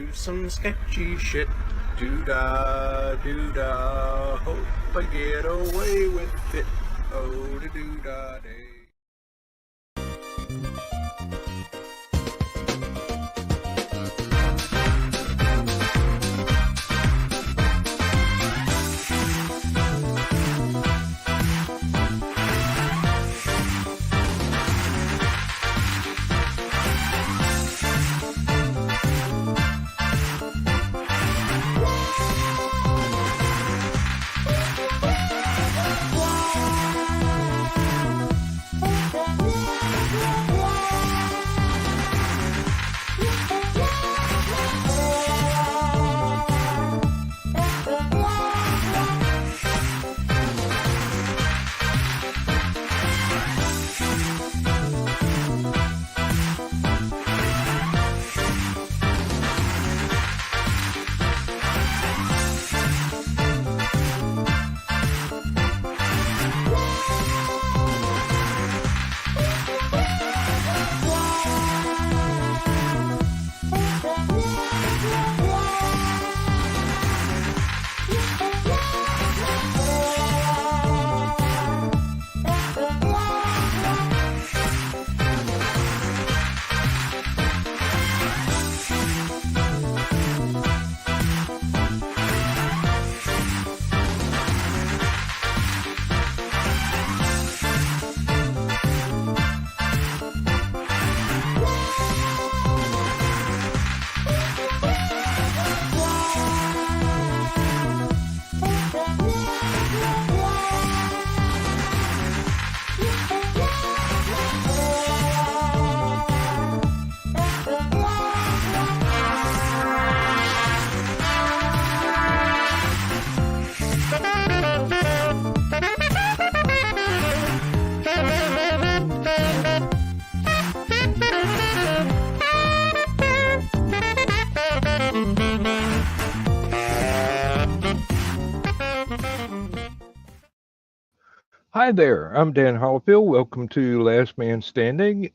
do some sketchy shit. Do-da, do-da, hope I get away with it. Oh, do-da-day. Hi there, I'm Dan Hollifield. Welcome to Last Man Standing.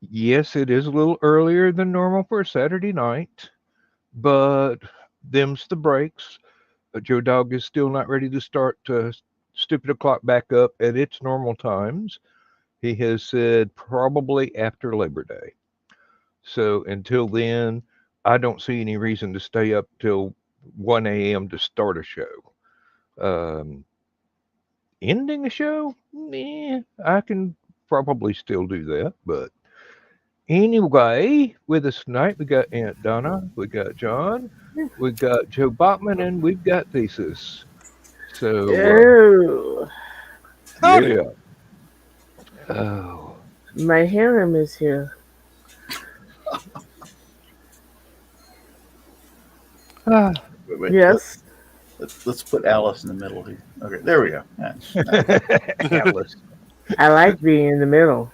Yes, it is a little earlier than normal for a Saturday night, but them's the breaks. Joe Dog is still not ready to start stupid o'clock back up at its normal times. He has said probably after Labor Day. So until then, I don't see any reason to stay up till 1 a.m. to start a show. Ending a show? I can probably still do that. But anyway, with us tonight, we got Aunt Donna, we got John, we got Joe Bachman, and we've got Thesis. So, yeah. Oh. My harem is here. Wait, yes. Let's put Alice in the middle here. Okay, there we go. Alice. I like being in the middle.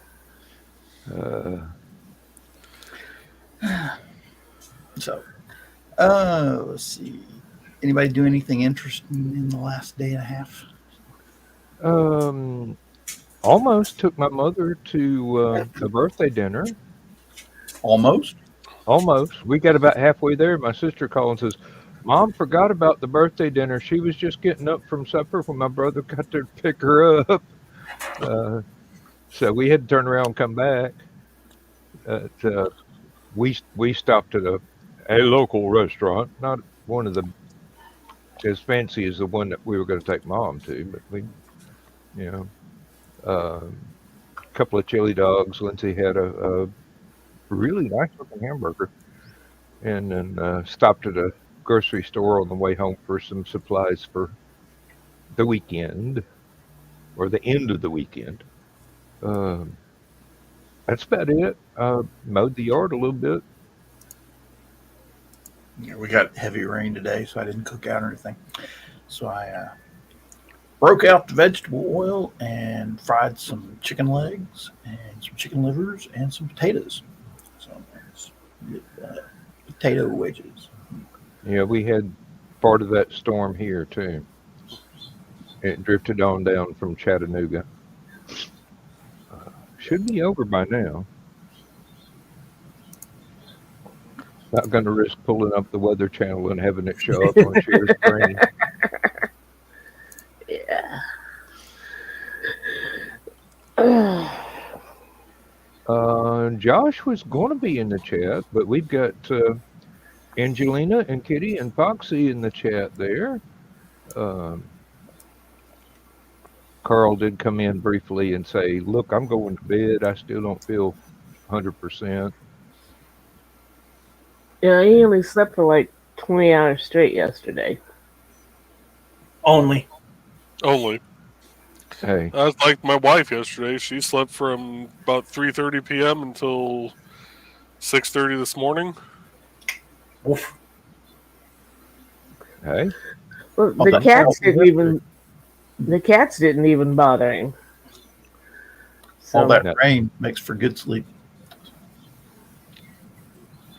So, let's see. Anybody do anything interesting in the last day and a half? Almost took my mother to a birthday dinner. Almost? Almost. We got about halfway there. My sister called and says, Mom forgot about the birthday dinner. She was just getting up from supper when my brother got there to pick her up. So we had to turn around and come back. We stopped at a local restaurant, not one of the as fancy as the one that we were going to take Mom to, but we, a couple of chili dogs. Lindsay had a really nice looking hamburger, and then stopped at a grocery store on the way home for some supplies for the weekend or the end of the weekend. That's about it. Mowed the yard a little bit. Yeah, we got heavy rain today, so I didn't cook out or anything. So I broke out the vegetable oil and fried some chicken legs and some chicken livers and some potatoes. So there's potato wedges. Yeah, we had part of that storm here too. It drifted on down from Chattanooga. Should be over by now. Not going to risk pulling up the Weather Channel and having it show up on share screen. Yeah. Josh was going to be in the chat, but we've got Angelina and Kitty and Foxy in the chat there. Carl did come in briefly and say, look, I'm going to bed. I still don't feel 100%. Yeah, he only slept for like 20 hours straight yesterday. Only. Hey, That's like my wife yesterday. She slept from about 3:30 p.m. until 6:30 this morning. Oof. hey. Well, Oh, the that's cats all. didn't even bother him. All So that No. rain makes for good sleep.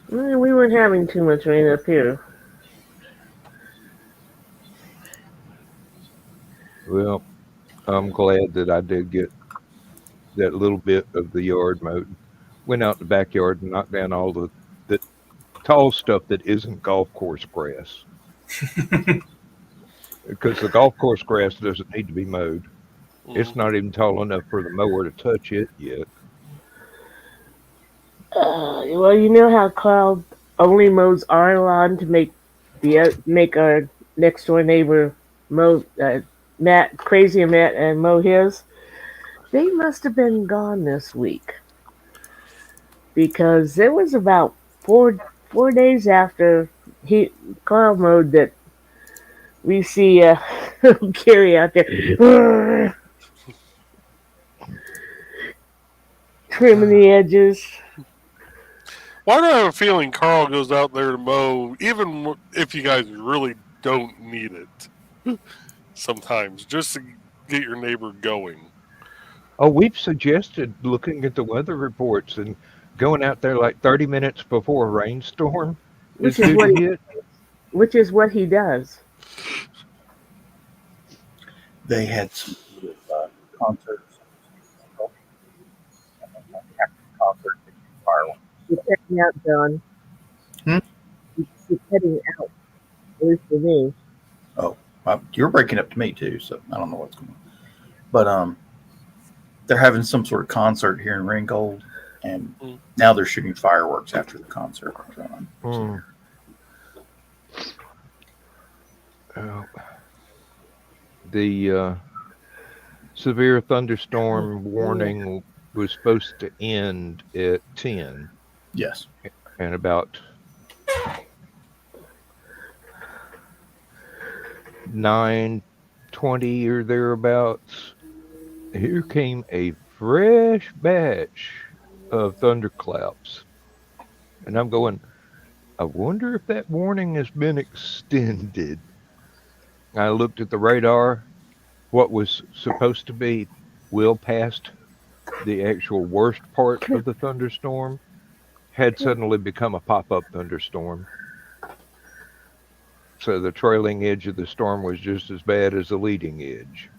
we weren't having too much rain up here. Well, I'm glad that I did get that little bit of the yard mowed. Went out in the backyard and knocked down all the tall stuff that isn't golf course grass. Because the golf course grass doesn't need to be mowed. It's not even tall enough for the mower to touch it yet. Well, you know how Carl only mows our lawn to make our next door neighbor mow Matt and mow his. They must have been gone this week because it was about 4 days after Carl mowed that we see Gary out there trimming the edges. Why do I have a feeling Carl goes out there to mow, even if you guys really don't need it? Sometimes, just to get your neighbor going. Oh, we've suggested looking at the weather reports and going out there like 30 minutes before a rainstorm is due to hit. Which is what he does. They had some concerts. Concert, fireworks. You're cutting out, John. Hmm? You're cutting out. At least for me. Oh, you're breaking up to me too, so I don't know what's going on. But they're having some sort of concert here in Ringgold, and now they're shooting fireworks after the concert. The severe thunderstorm warning was supposed to end at 10. Yes. And about 9:20 or thereabouts, here came a fresh batch of thunderclaps. And I'm going, I wonder if that warning has been extended. I looked at the radar. What was supposed to be well past the actual worst part of the thunderstorm had suddenly become a pop-up thunderstorm. So the trailing edge of the storm was just as bad as the leading edge.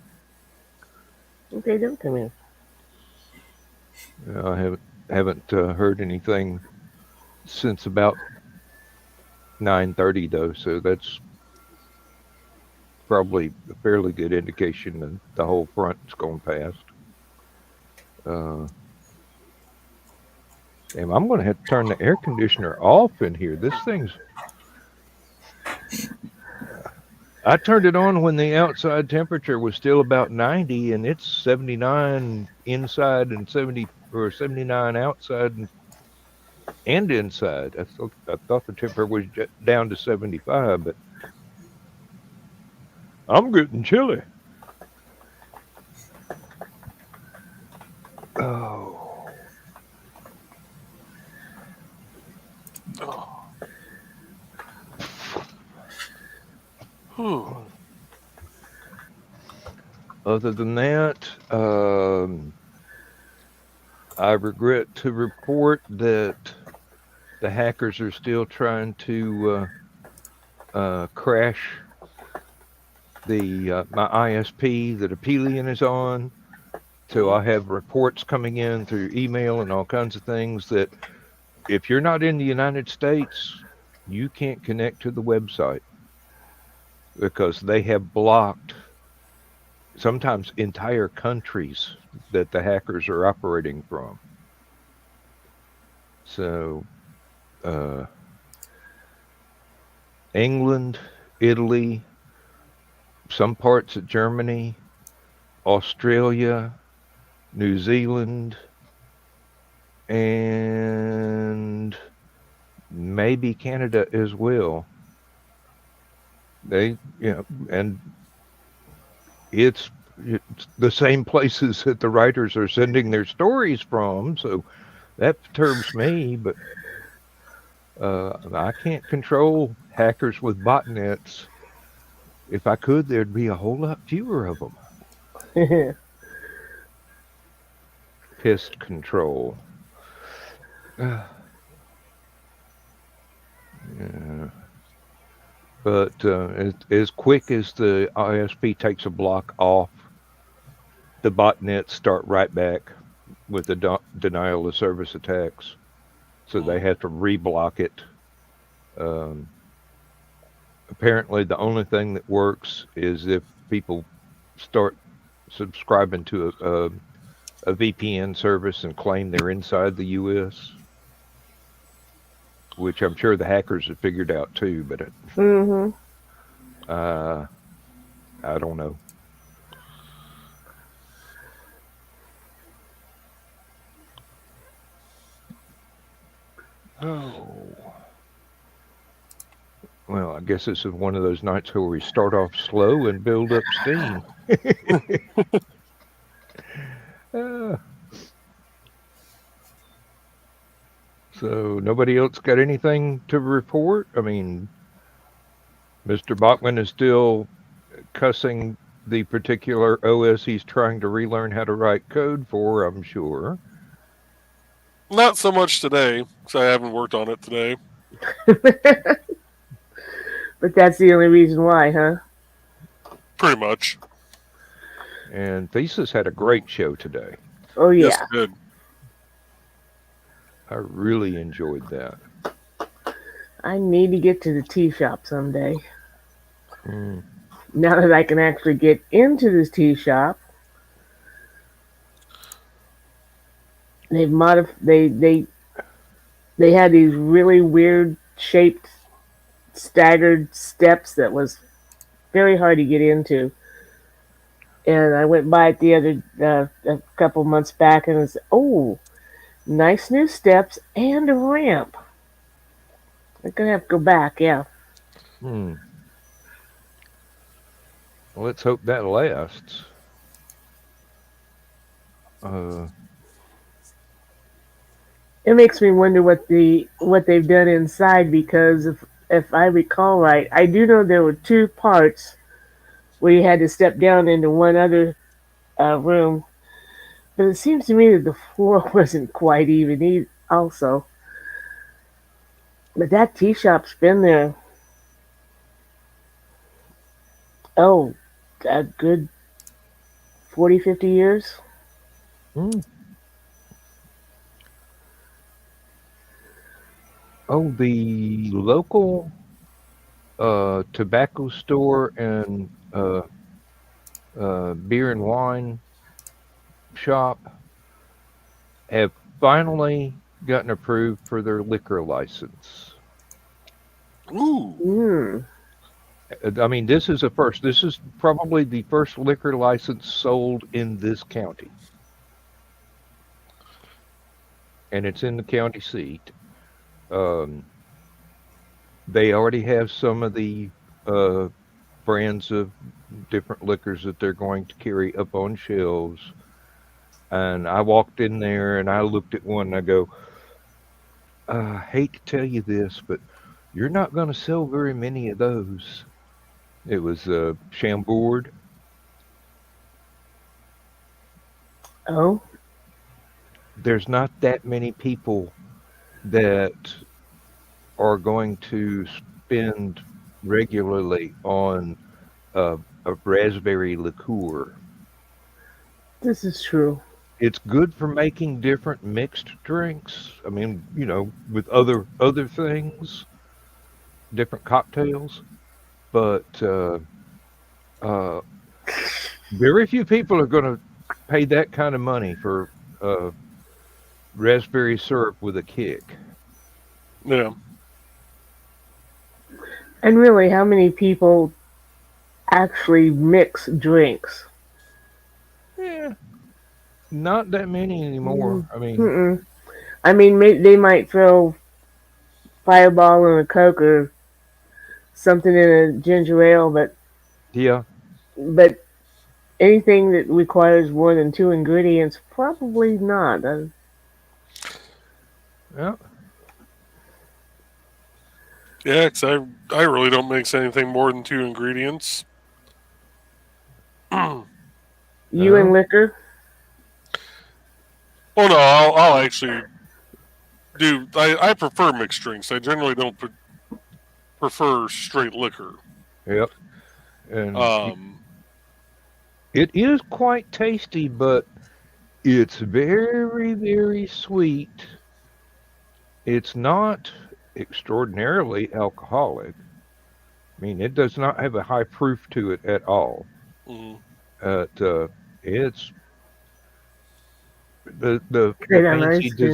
Okay, don't come in. I haven't heard anything since about 9:30 though, so that's probably a fairly good indication that the whole front's gone past. Damn, I'm going to have to turn the air conditioner off in here. This thing's... I turned it on when the outside temperature was still about 90, and it's 79 inside and 79 outside and inside. I thought the temperature was down to 75, but I'm getting chilly. Oh. Other than that, I regret to report that the hackers are still trying to crash my ISP that Aphelion is on. So I have reports coming in through email and all kinds of things that if you're not in the United States, you can't connect to the website because they have blocked sometimes entire countries that the hackers are operating from. So, uh, England, Italy, some parts of Germany, Australia, New Zealand, and maybe Canada as well. And it's the same places that the writers are sending their stories from, so that perturbs me. But I can't control hackers with botnets. If I could, there'd be a whole lot fewer of them. Pest control. Yeah. But as quick as the ISP takes a block off, the botnets start right back with the denial of service attacks. So they have to reblock it. Apparently, the only thing that works is if people start subscribing to a VPN service and claim they're inside the U.S., which I'm sure the hackers have figured out too, but I don't know. Oh. Well, I guess this is one of those nights where we start off slow and build up steam. So nobody else got anything to report? I mean, Mr. Bachman is still cussing the particular OS he's trying to relearn how to write code for, I'm sure. Not so much today, because I haven't worked on it today. But that's the only reason why, huh? Pretty much. And Thesis had a great show today. Oh, yeah. Yes, it did. I really enjoyed that. I need to get to the tea shop someday. Mm. Now that I can actually get into this tea shop, they've they had these really weird shaped staggered steps that was very hard to get into. And I went by it the other a couple months back, and it's nice new steps and a ramp. I'm gonna have to go back, yeah. Well, let's hope that lasts. It makes me wonder what they've done inside, because if I recall right, I do know there were two parts where you had to step down into one other room, but it seems to me that the floor wasn't quite even also. But that tea shop's been there, a good 40, 50 years. Oh, the local tobacco store and beer and wine shop have finally gotten approved for their liquor license. Ooh. I mean, this is a first. This is probably the first liquor license sold in this county. And it's in the county seat. They already have some of the brands of different liquors that they're going to carry up on shelves. And I walked in there and I looked at one and I go, I hate to tell you this, but you're not going to sell very many of those. It was Chambord. Oh? There's not that many people that are going to spend regularly on a raspberry liqueur. This is true. It's good for making different mixed drinks. I mean, with other things. different cocktails, but very few people are going to pay that kind of money for raspberry syrup with a kick. Yeah. And really, how many people actually mix drinks? Yeah, not that many anymore. I mean, Mm-mm. I mean, they might throw Fireball in a Coke or something in a ginger ale, yeah, but anything that requires more than two ingredients, probably not. yeah. Yeah, because I really don't mix anything more than 2 ingredients. You No. and liquor? Well, no, I'll actually do. I prefer mixed drinks. I generally don't prefer straight liquor. Yep. And It it is quite tasty, but it's very, very sweet. It's not extraordinarily alcoholic. I mean, it does not have a high proof to it at all. mm, It's the Great on fancy ice too.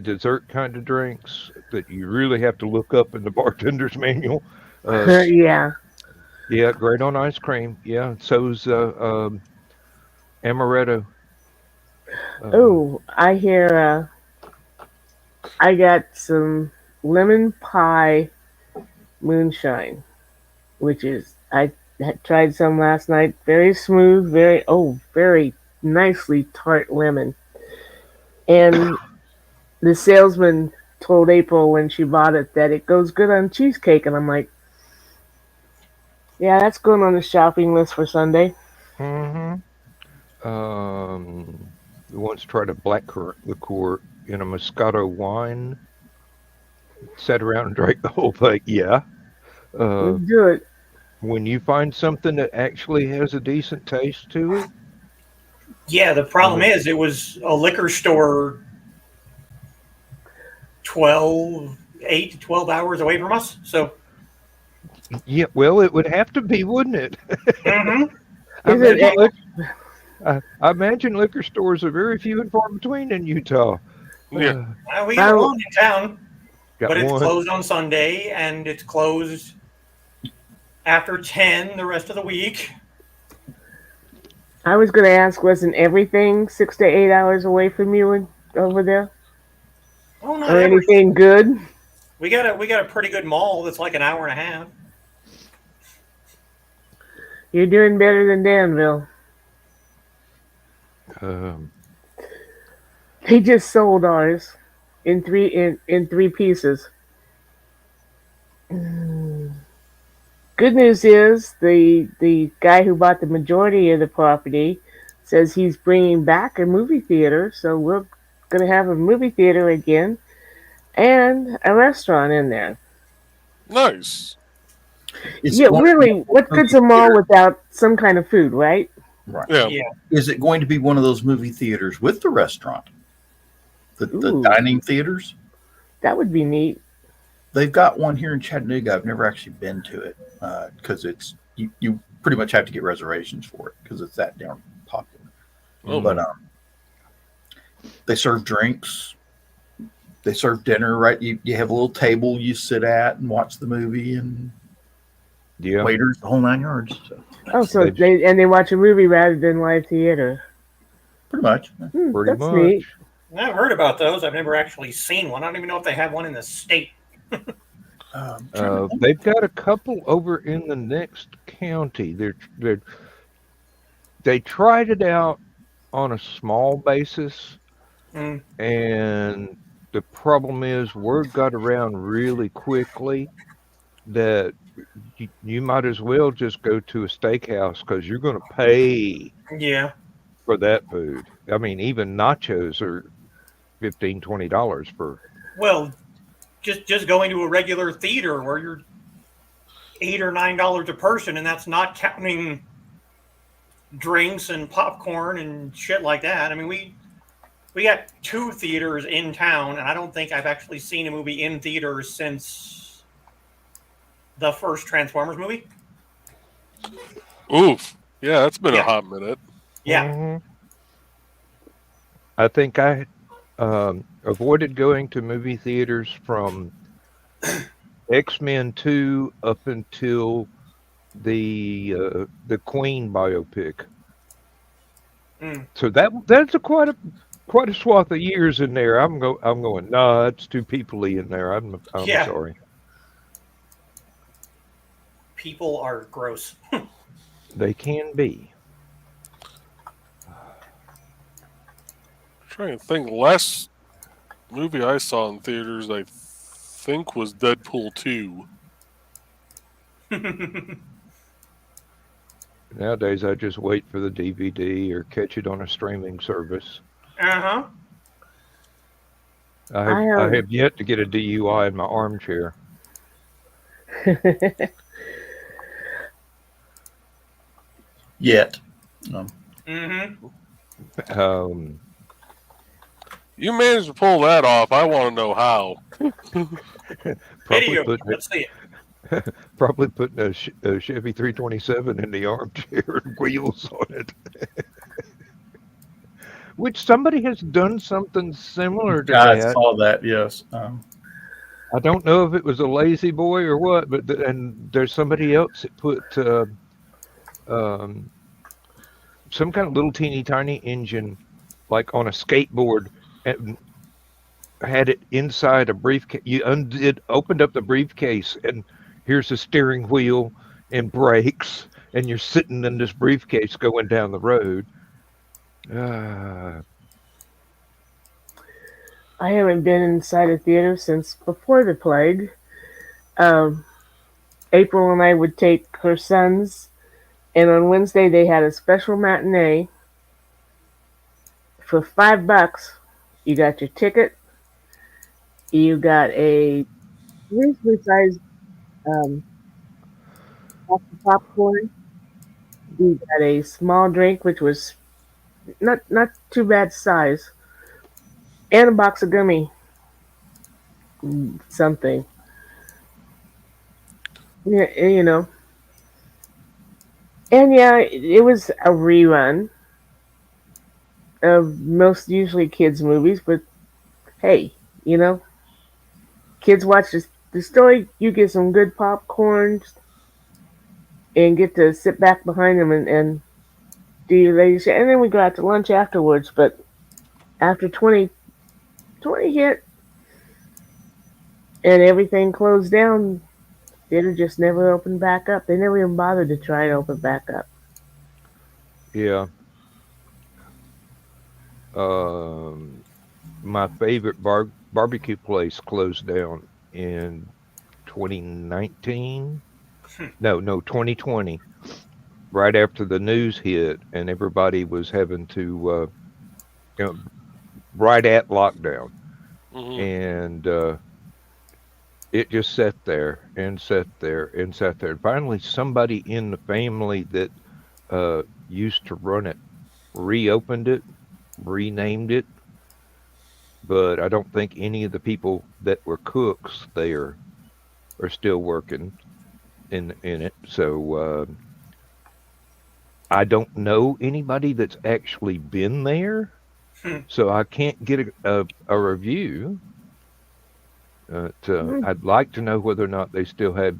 dessert kind of drinks that you really have to look up in the bartender's manual. Yeah. Yeah, great on ice cream. Yeah, so's amaretto. Oh, I hear. I got some lemon pie moonshine, which is I had tried some last night. Very smooth, very nicely tart lemon. And the salesman told April when she bought it that it goes good on cheesecake, and I'm like, yeah, that's going on the shopping list for Sunday. Mm-hmm. We once tried a blackcurrant liqueur in a Moscato wine. Sat around and drank the whole thing. Yeah. Let's do it. When you find something that actually has a decent taste to it, Yeah, the problem is it was a liquor store 8 to 12 hours away from us. So, yeah, well, it would have to be, wouldn't it? mhm. I imagine liquor stores are very few and far between in Utah. yeah. We got one in town, Got but it's one. closed on Sunday and it's closed after 10 the rest of the week. I was going to ask, wasn't everything 6 to 8 hours away from you over there? Oh, not Or everything. anything good? We got a pretty good mall that's like an hour and a half. You're doing better than Danville. They just sold ours in three pieces. Good news is the guy who bought the majority of the property says he's bringing back a movie theater, so we're going to have a movie theater again and a restaurant in there. Nice. Really, what good's a mall without some kind of food, right? Right. Yeah. Is it going to be one of those movie theaters with the restaurant? The dining theaters? That would be neat. They've got one here in Chattanooga. I've never actually been to it because it's you pretty much have to get reservations for it because it's that damn popular. Oh. But they serve drinks. They serve dinner, right? You have a little table you sit at and watch the movie, and waiters, the whole 9 yards. So they watch a movie rather than live theater. Pretty much. Pretty that's much. neat. I've heard about those. I've never actually seen one. I don't even know if they have one in the state. They've got a couple over in the next county. They tried it out on a small basis, and the problem is word got around really quickly that you might as well just go to a steakhouse because you're going to pay for that food. I mean, even nachos are $15, $20 for. Well, just going to a regular theater where you're $8 or $9 a person, and that's not counting drinks and popcorn and shit like that. I mean, we got 2 theaters in town, and I don't think I've actually seen a movie in theaters since the first Transformers movie. Oof. Yeah, it's been a Yeah. hot minute. Yeah. Mhm. I think I avoided going to movie theaters from X-Men 2 up until the Queen biopic. Mm. So that's quite a swath of years in there. I'm going. Nah, it's too peoply in there. I'm Yeah. sorry. People are gross. They can be. Trying to think. Last movie I saw in theaters, I think, was Deadpool 2. Nowadays, I just wait for the DVD or catch it on a streaming service. Uh-huh. I have yet to get a DUI in my armchair. Yet. Mm-hmm. You managed to pull that off. I want to know how. Video. Let's see it. Probably putting a Chevy 327 in the armchair and wheels on it. Which somebody has done something similar to I that. saw that, yes. I don't know if it was a lazy boy or what, but and there's somebody else that put some kind of little teeny tiny engine like on a skateboard and had it inside a briefcase. You opened up the briefcase, and here's a steering wheel and brakes, and you're sitting in this briefcase going down the road. I haven't been inside a theater since before the plague. April and I would take her sons, and on Wednesday they had a special matinee. For $5, you got your ticket. You got a reasonably sized box of popcorn. You got a small drink, which was not too bad size, and a box of gummy something. Yeah, you know. And yeah, it was a rerun of most usually kids' movies, but hey, kids watch the story, you get some good popcorn and get to sit back behind them and do your ladies' shit. And then we go out to lunch afterwards, but after 20 hit and everything closed down, theater just never opened back up. They never even bothered to try to open back up. Yeah. My favorite barbecue place closed down in 2019. No, 2020. Right after the news hit, and everybody was having to, right at lockdown, and it just sat there and sat there and sat there. And finally, somebody in the family that used to run it reopened it, renamed it, but I don't think any of the people that were cooks there are still working in it. So I don't know anybody that's actually been there, so I can't get a review. I'd like to know whether or not they still had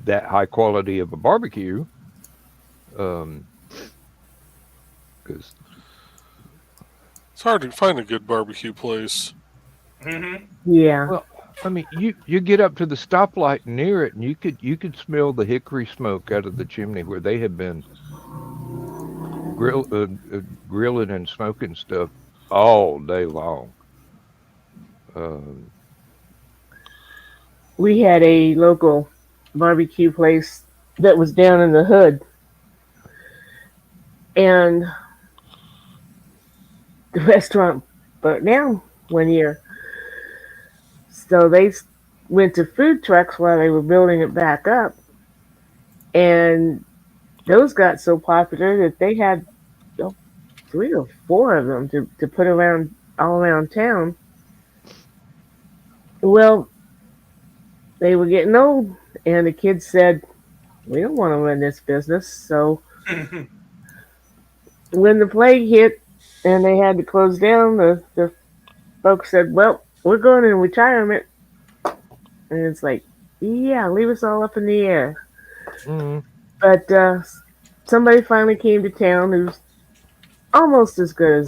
that high quality of a barbecue, because it's hard to find a good barbecue place. Mm-hmm. Yeah. Well, I mean, you get up to the stoplight near it, and you could smell the hickory smoke out of the chimney where they had been grilling and smoking stuff all day long. We had a local barbecue place that was down in the hood, and the restaurant burnt down one year. So they went to food trucks while they were building it back up, and those got so popular that they had 3 or 4 of them to put around all around town. Well, they were getting old, and the kids said, "We don't want to run this business." So when the plague hit and they had to close down, the folks said, "Well, we're going in retirement." And it's like, yeah, leave us all up in the air. Mm, But somebody finally came to town who's almost as good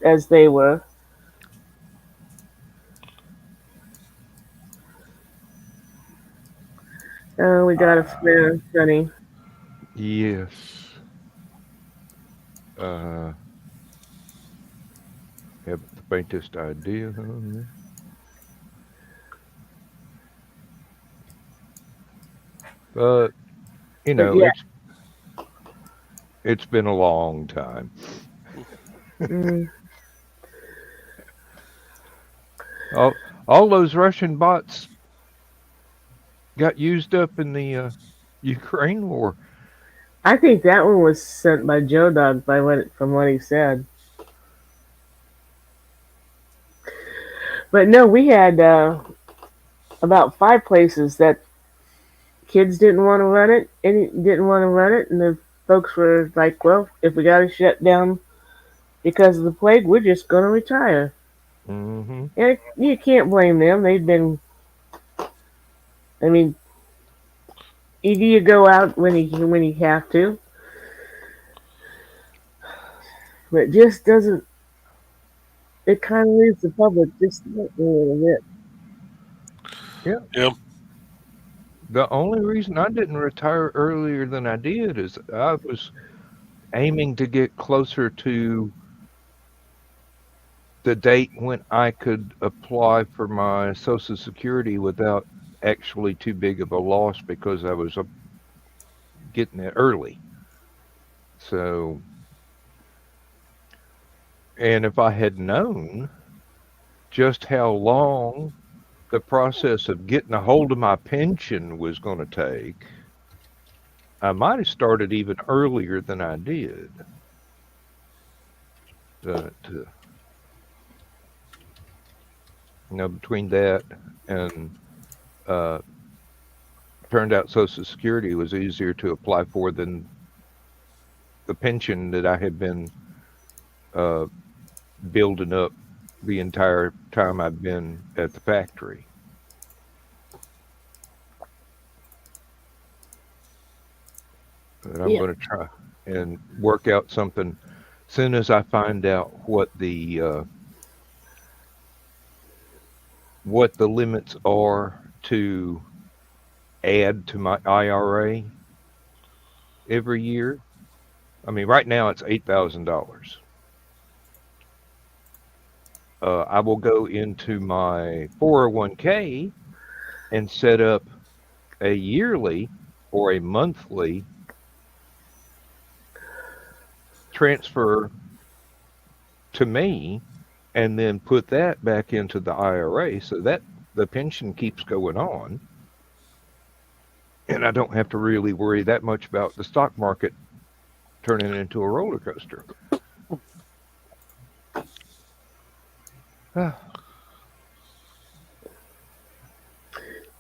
as they were. We got a friend, Sunny. yes. Have the faintest idea on this. But you But know, yeah, it's been a long time. mm, All those Russian bots got used up in the Ukraine war. I think that one was sent by Joe Dog from what he said. But no, we had about 5 places that kids didn't want to run it, and the folks were like, "Well, if we got to shut down because of the plague, we're just going to retire." Mm-hmm. And you can't blame them. They've been. I mean, you go out when you have to, but it just doesn't. It kind of leaves the public just a little bit. Yeah. The only reason I didn't retire earlier than I did is I was aiming to get closer to the date when I could apply for my Social Security without actually too big of a loss because I was getting it early. So, and if I had known just how long the process of getting a hold of my pension was going to take, I might have started even earlier than I did. But, between that and turned out Social Security was easier to apply for than the pension that I had been building up the entire time I've been at the factory. But I'm going to try and work out something as soon as I find out what the limits are to add to my IRA every year. I mean, right now it's $8,000. I will go into my 401k and set up a yearly or a monthly transfer to me and then put that back into the IRA so that the pension keeps going on. And I don't have to really worry that much about the stock market turning into a roller coaster.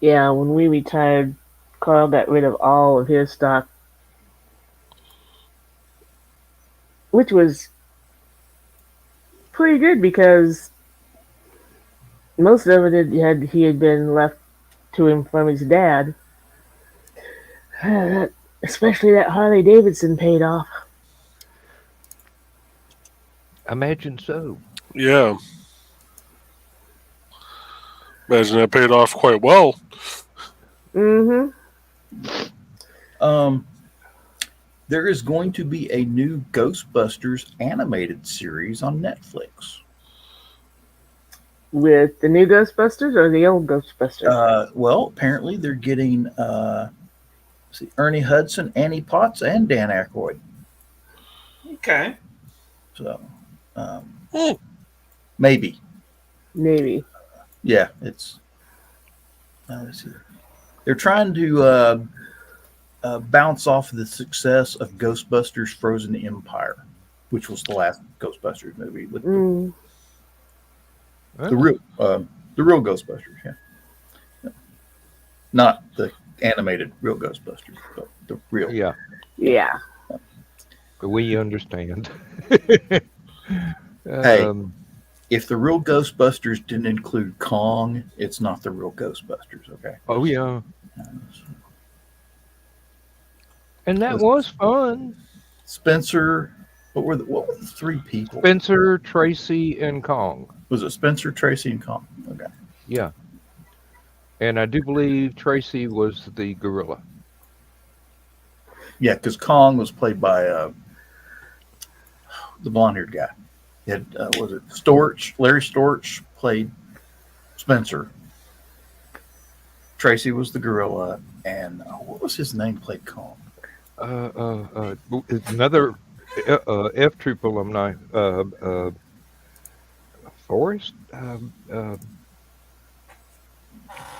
Yeah, when we retired, Carl got rid of all of his stock, which was pretty good because most of it he had been left to him from his dad. Especially that Harley Davidson paid off. Imagine so. Yeah. Imagine that paid off quite well. Mm-hmm. There is going to be a new Ghostbusters animated series on Netflix. With the new Ghostbusters or the old Ghostbusters? Well, apparently they're getting Ernie Hudson, Annie Potts, and Dan Aykroyd. Okay. So, maybe. Maybe. Yeah, it's. Let's see. They're trying to bounce off the success of Ghostbusters: Frozen Empire, which was the last Ghostbusters movie with the real Ghostbusters. Yeah, not the animated real Ghostbusters. The real. Yeah, Yeah. we understand. Hey. Um, If the real Ghostbusters didn't include Kong, it's not the real Ghostbusters, okay? oh yeah, and that was fun. Spencer, what were the three people? Spencer, Tracy, and Kong. Was it Spencer, Tracy, and Kong? Okay. Yeah, and I do believe Tracy was the gorilla. Yeah, because Kong was played by the blonde-haired guy. He had, was it Storch? Larry Storch played Spencer. Tracy was the gorilla, and what was his name? Played Kong. Another F Troop alumni, Forrest.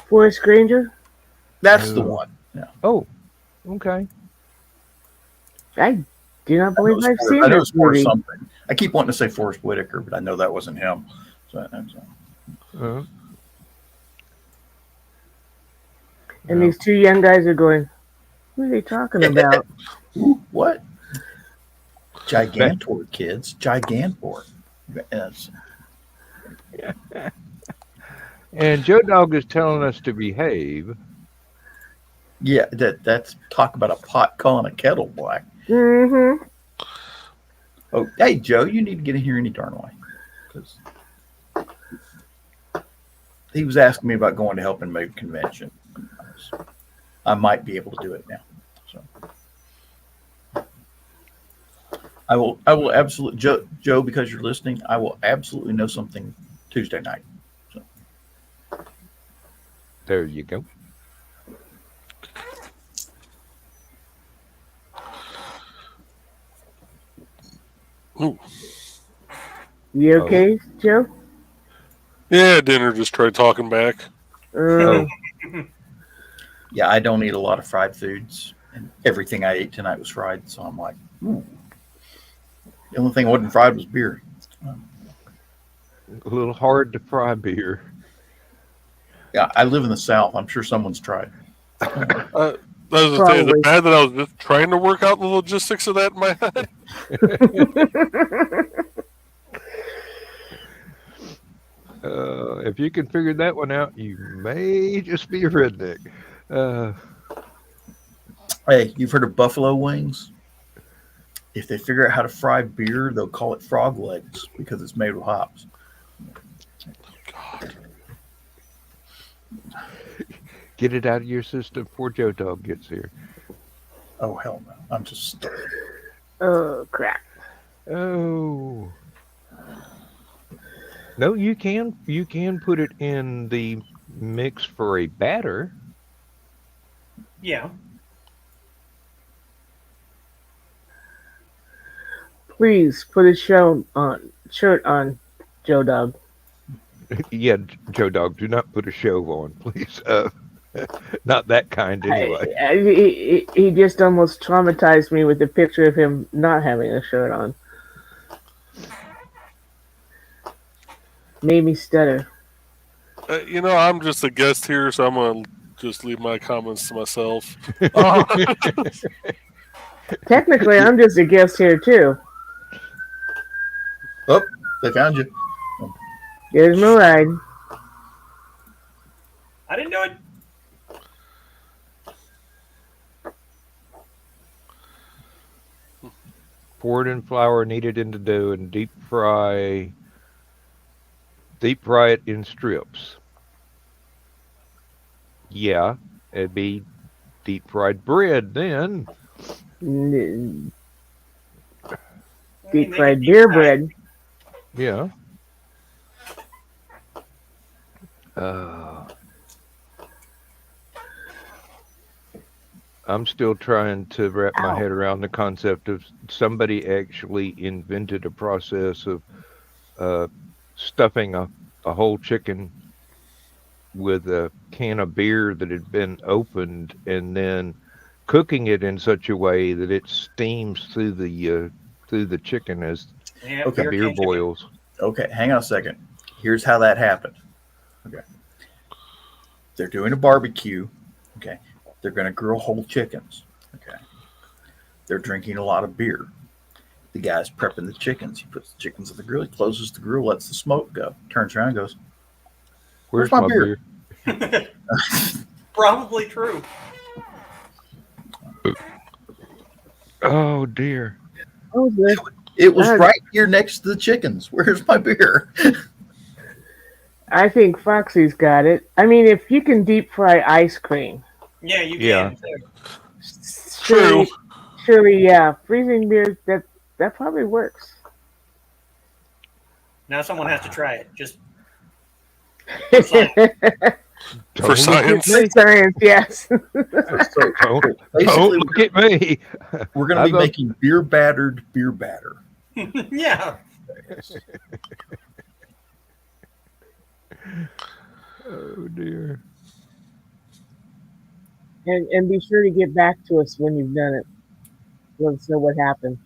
Forrest Granger. That's the one. Yeah. Oh, okay. I do not believe I've seen I know this it's Forrest movie. something. I keep wanting to say Forrest Whitaker, but I know that wasn't him. So And these two young guys are going, "Who are they talking about?" Ooh, what? Gigantor, kids. Gigantor. Yes. And Joe Dog is telling us to behave. Yeah, that's talk about a pot calling a kettle black. Mm-hmm. Oh, hey, Joe, you need to get in here any darn way. Because he was asking me about going to help him make a convention. I might be able to do it now. So I will absolutely, Joe, because you're listening, I will absolutely know something Tuesday night. So. There you go. Ooh. You okay, Joe? Yeah, dinner just tried talking back. Oh. Yeah, I don't eat a lot of fried foods, and everything I ate tonight was fried. So I'm like, ooh. The only thing that wasn't fried was beer. A little hard to fry beer. Yeah, I live in the South. I'm sure someone's tried. I was gonna say, is it bad that I was just trying to work out the logistics of that in my head? If you can figure that one out, you may just be a redneck. Hey, you've heard of buffalo wings? If they figure out how to fry beer, they'll call it frog legs because it's made with hops. God. Get it out of your system before Joe Dog gets here. Oh, hell no. I'm just starving. Oh, crap. Oh. No, you can put it in the mix for a batter. Yeah. Please put a shirt on, Joe Dog. Yeah, Joe Dog, do not put a show on, please. Not that kind, anyway. He just almost traumatized me with the picture of him not having a shirt on. Made me stutter. I'm just a guest here, so I'm going to just leave my comments to myself. Technically, I'm just a guest here, too. Oh, they found you. Here's my ride. I didn't do it. Pour it in flour, knead it into dough, and deep fry it in strips. Yeah, it'd be deep fried bread then. Deep fried beer bread. Yeah. I'm still trying to wrap my head around the concept of somebody actually invented a process of stuffing a whole chicken with a can of beer that had been opened and then cooking it in such a way that it steams through the chicken as Okay. beer boils. Okay, hang on a second. Here's how that happened. Okay. They're doing a barbecue. Okay. They're going to grill whole chickens. Okay. They're drinking a lot of beer. The guy's prepping the chickens. He puts the chickens on the grill. He closes the grill, lets the smoke go. Turns around and goes, Where's my beer? Probably true. Oh dear. Oh, good. it was right here next to the chickens. Where's my beer? I think Foxy's got it. I mean, if you can deep fry ice cream, Yeah, you Yeah. can. Too. surely, surely, yeah, freezing beer that probably works. Now someone has to try it. Just For science. For science, yes. So Don't basically, look at me. we're going to be making beer batter. yeah. Oh dear. And be sure to get back to us when you've done it. Let us know what happened.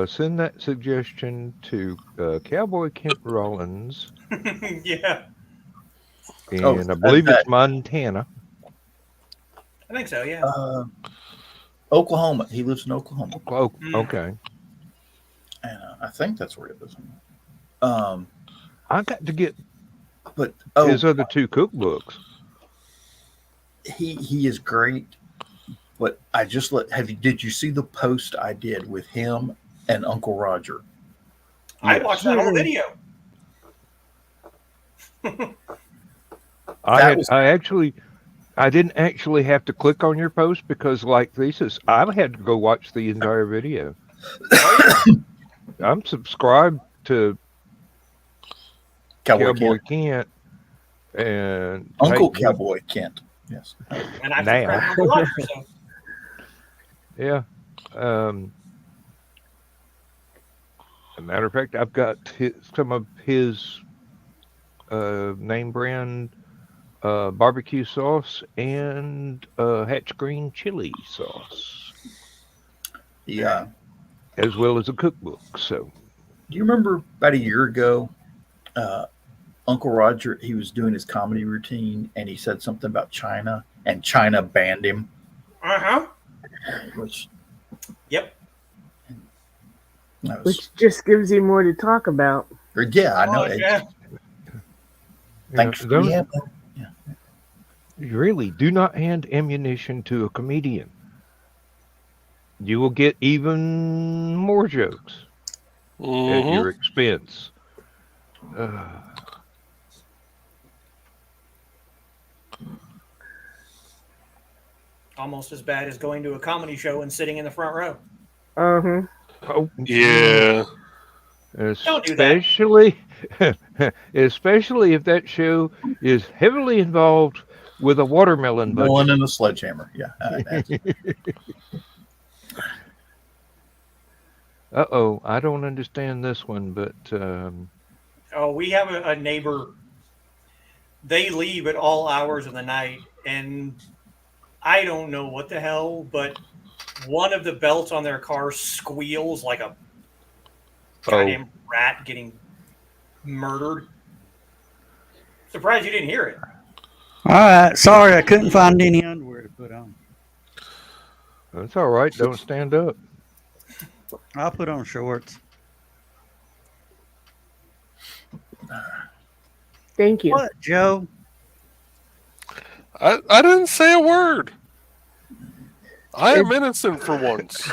Send that suggestion to Cowboy Kent Rollins, Yeah. and I believe it's Montana. I think so, yeah. Oklahoma. He lives in Oklahoma. Oh, okay. And I think that's where he lives. I got to get But his other two cookbooks. he is great. But I just did you see the post I did with him and Uncle Roger? I watched that whole video. I didn't actually have to click on your post because, like Thesis, I had to go watch the entire video. I'm subscribed to Cowboy Kent and Uncle Cowboy Kent. Yes. And I've Now. subscribed to Roger, so. Yeah. As a matter of fact, I've got some of his name brand barbecue sauce and Hatch Green chili sauce. Yeah. As well as a cookbook. So, Do you remember about a year ago, Uncle Roger, he was doing his comedy routine and he said something about China and China banned him? Uh-huh. Which, Yep. Which just gives you more to talk about. Yeah, I know. Yeah. Thanks for you really do not hand ammunition to a comedian. You will get even more jokes at your expense. Almost as bad as going to a comedy show and sitting in the front row. Uh-huh. Oh, Yeah. Don't do that. Especially if that show is heavily involved with a watermelon budget. Melon and a sledgehammer. Yeah. Uh-oh, I don't understand this one, but We have a neighbor. They leave at all hours of the night, and I don't know what the hell, but one of the belts on their car squeals like a goddamn rat getting murdered. Surprised you didn't hear it. All right. Sorry, I couldn't find any underwear to put on. that's all right. Don't stand up. I'll put on shorts. Thank you. What, Joe? I didn't say a word. I am innocent for once.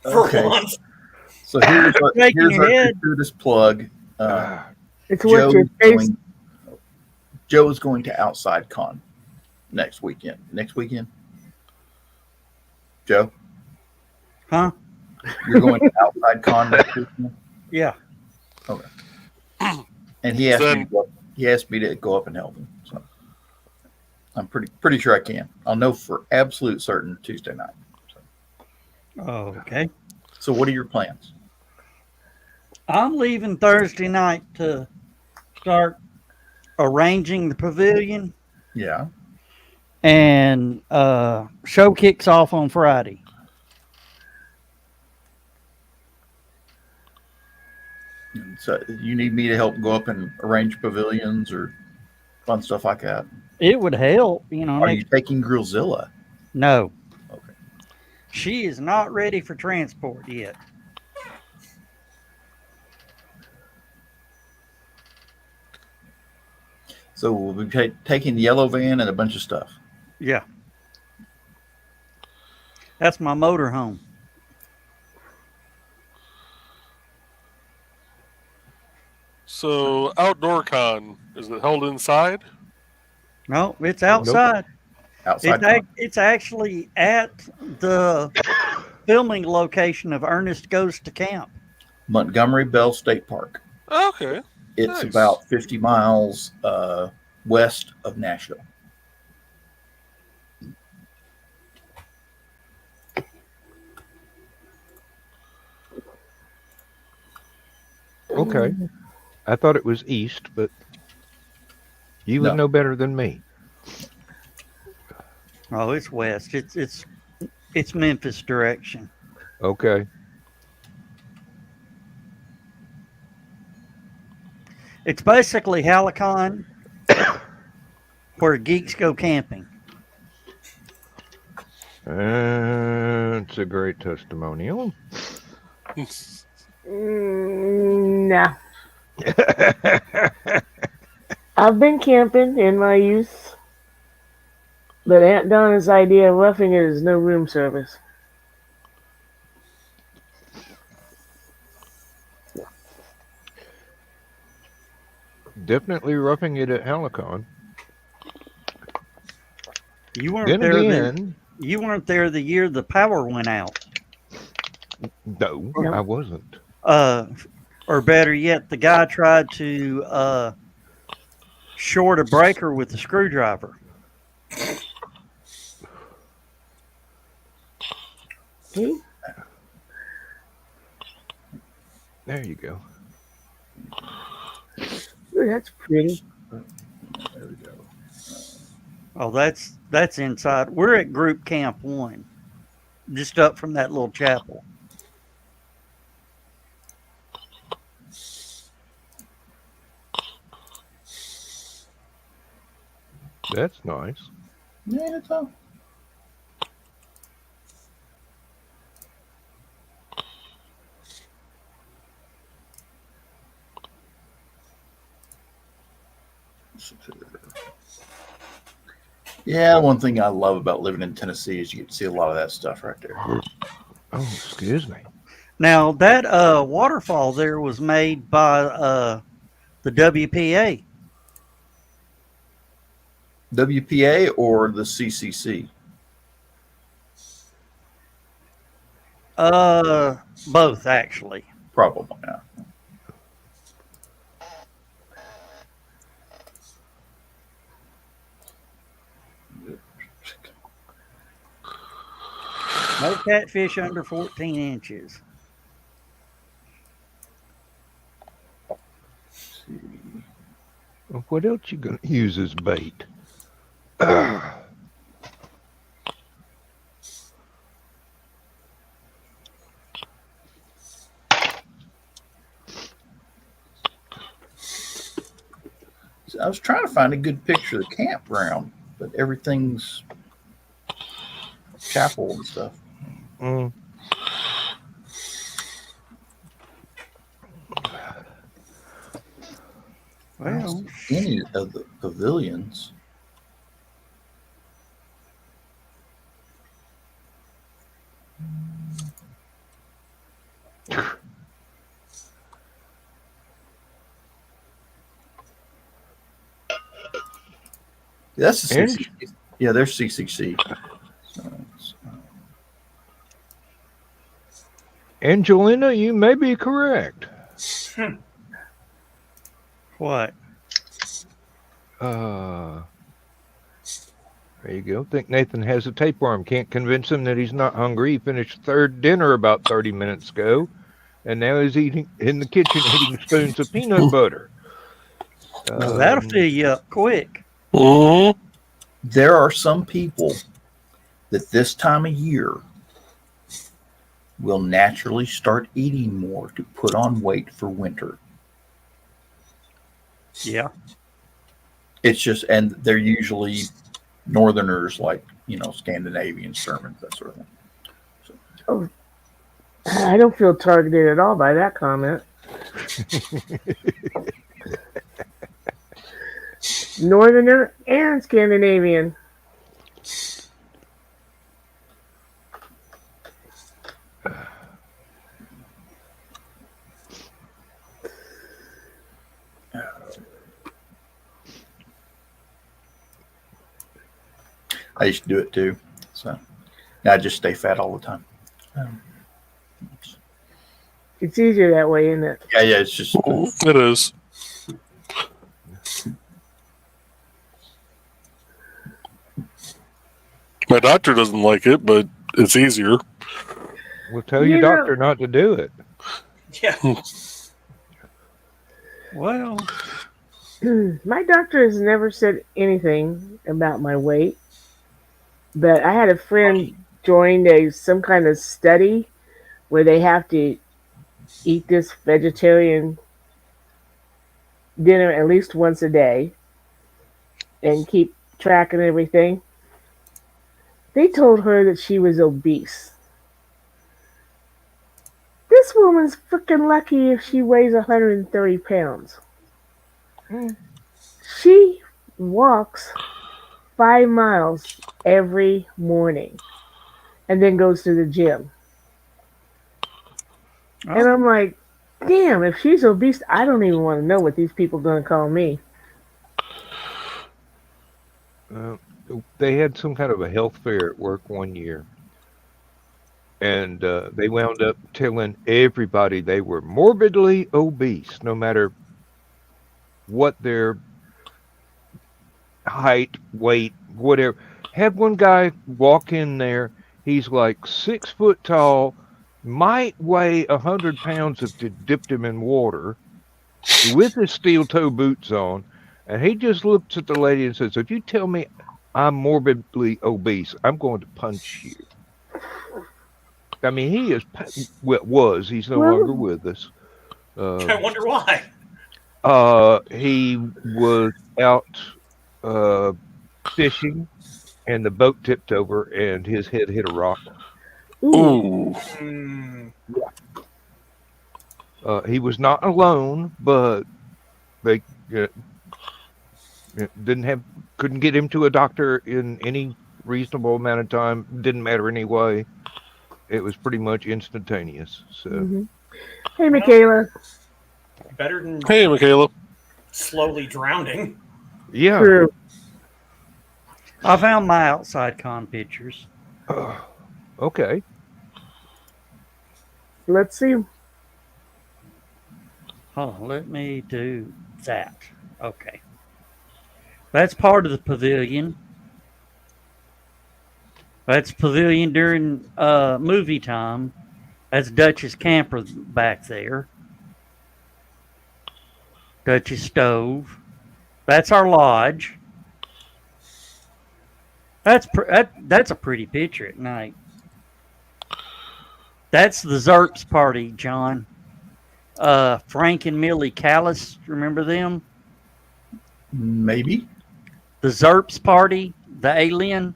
For once. So here's our Shaking your head. gratuitous plug. It's what your face. Joe is going to Outside Con next weekend. Next weekend? Joe? Huh? You're going to Outside Con next weekend? Yeah. Okay. And he asked me to go up and help him. So I'm pretty sure I can. I'll know for absolute certain Tuesday night. So. Oh, okay. So what are your plans? I'm leaving Thursday night to start arranging the pavilion, Yeah. and show kicks off on Friday. And so you need me to help go up and arrange pavilions or fun stuff like that? It would help, Are you taking Grillzilla? No. Okay. She is not ready for transport yet. So we'll be taking the yellow van and a bunch of stuff. Yeah. That's my motorhome. So outdoor con, is it held inside? No, it's outside. Outside. It's actually at the filming location of Ernest Goes to Camp. Montgomery Bell State Park. Okay. It's Nice. about 50 miles west of Nashville. Okay. I thought it was east, but you would No. know better than me. Oh, it's west. It's Memphis direction. Okay. It's basically Hallowcon where geeks go camping. It's a great testimonial. Nah. I've been camping in my youth, but Aunt Donna's idea of roughing it is no room service. Definitely roughing it at Hallowcon. You weren't Then there. again, You weren't there the year the power went out. no, No. I wasn't. Or better yet, the guy tried to short a breaker with a screwdriver. See? There you go. Ooh, that's pretty. There we go. Oh, that's inside. We're at Group Camp 1, just up from that little chapel. That's nice. Yeah, it's all. Yeah, one thing I love about living in Tennessee is you get to see a lot of that stuff right there. Oh, excuse me. Now, that waterfall there was made by the WPA. WPA or the CCC? Both, actually. Probably, yeah. No catfish under 14 inches. Well, what else you gonna use as bait? So I was trying to find a good picture of the campground, but everything's chapel and stuff. Mm. I don't Well, see any of the pavilions. That's the CCC. Yeah, there's CCC. So, Angelina, you may be correct. what? There you go. Think Nathan has a tapeworm. Can't convince him that he's not hungry. He finished third dinner about 30 minutes ago, and now he's eating in the kitchen, eating spoons of peanut butter. That'll fill you up quick. Mm-hmm. there are some people that this time of year will naturally start eating more to put on weight for winter. Yeah. It's just, and they're usually Northerners, like Scandinavian Germans, that sort of thing. Oh, I don't feel targeted at all by that comment. Northerner and Scandinavian. I used to do it too, so I just stay fat all the time. It's easier that way, isn't it? Yeah, it's just It is. My doctor doesn't like it, but it's easier. We'll tell your Yeah. doctor not to do it. Yeah. Well, My doctor has never said anything about my weight, but I had a friend join some kind of study where they have to eat this vegetarian dinner at least once a day and keep track and everything. They told her that she was obese. This woman's freaking lucky if she weighs 130 pounds. She walks 5 miles every morning and then goes to the gym. And I'm like, damn, if she's obese, I don't even want to know what these people are going to call me. They had some kind of a health fair at work one year, and they wound up telling everybody they were morbidly obese, no matter what their height, weight, whatever. Had one guy walk in there, he's like 6 foot tall, might weigh 100 pounds if you dipped him in water, with his steel toe boots on, and he just looks at the lady and says, if you tell me I'm morbidly obese, I'm going to punch you. I mean, he is, he's no longer with us. I wonder why. He was out fishing, and the boat tipped over, and his head hit a rock. Ooh. He was not alone, but they couldn't get him to a doctor in any reasonable amount of time. Didn't matter anyway. It was pretty much instantaneous. So, Hey, Michaela. Better than Hey, Michaela. slowly drowning. yeah. True. I found my outside con pictures. Okay. Let's see. Hold on, let me do that. Okay. That's part of the pavilion. That's pavilion during movie time. That's Dutch's camper back there. Dutch's stove. That's our lodge. That's a pretty picture at night. That's the Zerps party, John. Frank and Millie Callis, remember them? maybe. The Zerps party, the alien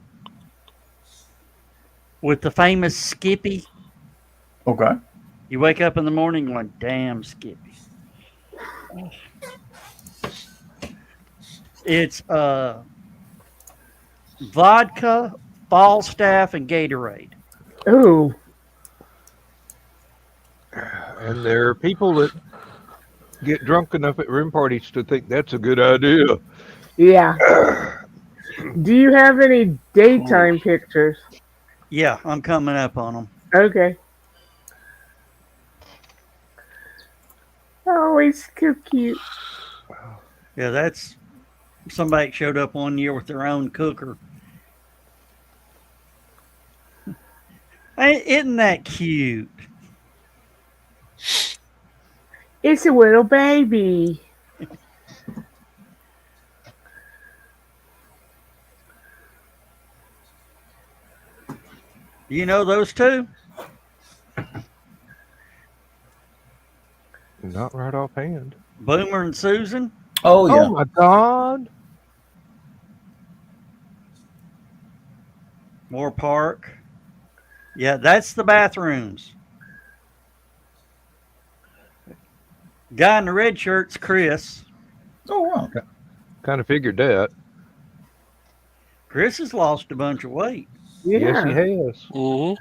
with the famous Skippy. Okay. You wake up in the morning like, damn Skippy. It's vodka, Falstaff, and Gatorade. Ooh. And there are people that get drunk enough at room parties to think that's a good idea. Yeah. Do you have any daytime pictures? Yeah, I'm coming up on them. Okay. Oh, he's so cute. Yeah, that's somebody that showed up one year with their own cooker. Isn't that cute? It's a little baby. You know those two? Not right offhand. Boomer and Susan? Oh yeah. Oh my God. Moore Park. Yeah, that's the bathrooms. Guy in the red shirt's Chris. Oh, wow. Kind of figured that. Chris has lost a bunch of weight. Yes, he Yeah. has. Mm-hmm.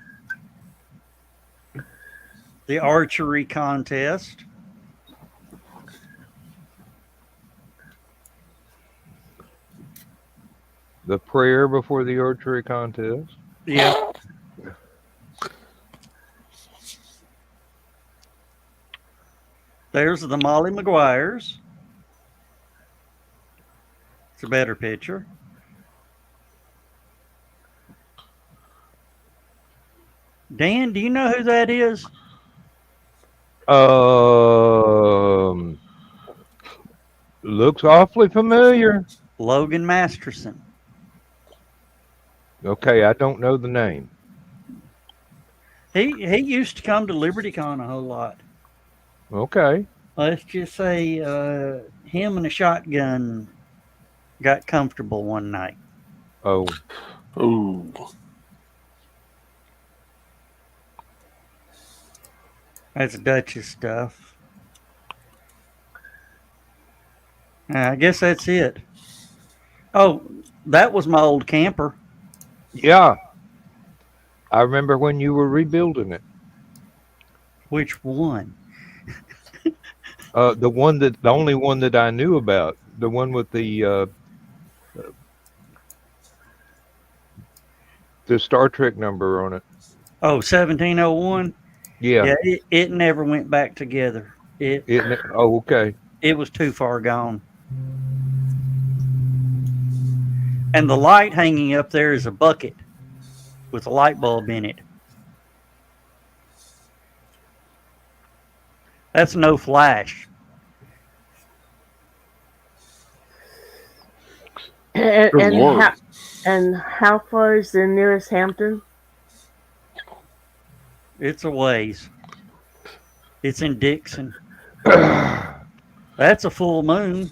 The archery contest. The prayer before the archery contest. Yeah. There's the Molly Maguires. It's a better picture. Dan, do you know who that is? Looks awfully familiar. Logan Masterson. Okay, I don't know the name. He used to come to LibertyCon a whole lot. Okay. Let's just say him and a shotgun got comfortable one night. Oh, Ooh. That's Dutch's stuff. I guess that's it. Oh, that was my old camper. yeah. I remember when you were rebuilding it. Which one? The only one that I knew about, the one with the Star Trek number on it. Oh, 1701? Yeah. Yeah, it never went back together. Oh, okay. It was too far gone. And the light hanging up there is a bucket with a light bulb in it. That's no flash. And, Good and, Lord. how far is the nearest Hampton? It's a ways. It's in Dixon. That's a full moon.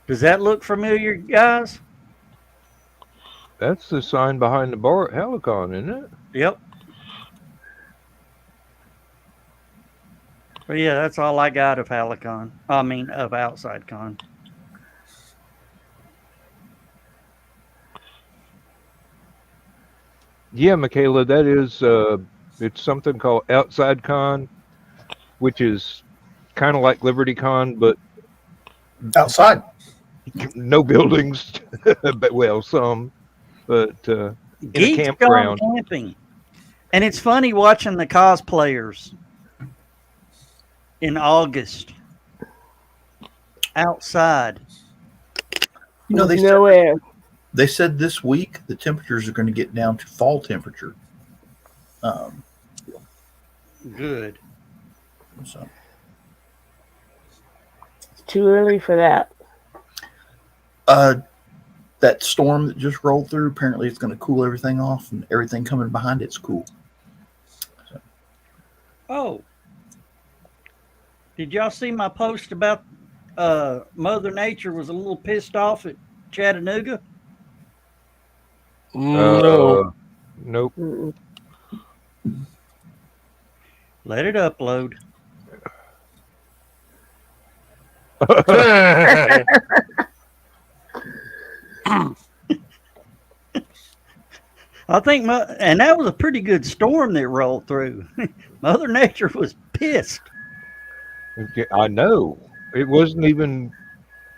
Does that look familiar, guys? That's the sign behind the bar at Hallowcon, isn't it? Yep. But yeah, that's all I got of Hallowcon. I mean, of Outside Con. Yeah, Michaela, that is, it's something called Outside Con, which is kind of like LibertyCon, but Outside. no buildings, but well, some, but in a Geeks campground. gone camping. And it's funny watching the cosplayers in August outside. You know, No air. they said this week the temperatures are going to get down to fall temperature. Good. So It's too early for that. that storm that just rolled through, apparently it's going to cool everything off, and everything coming behind it's cool. So, Oh. Did y'all see my post about Mother Nature was a little pissed off at Chattanooga? No. Nope. Mm-mm. Let it upload. I think, and that was a pretty good storm that rolled through. Mother Nature was pissed. I know. It wasn't even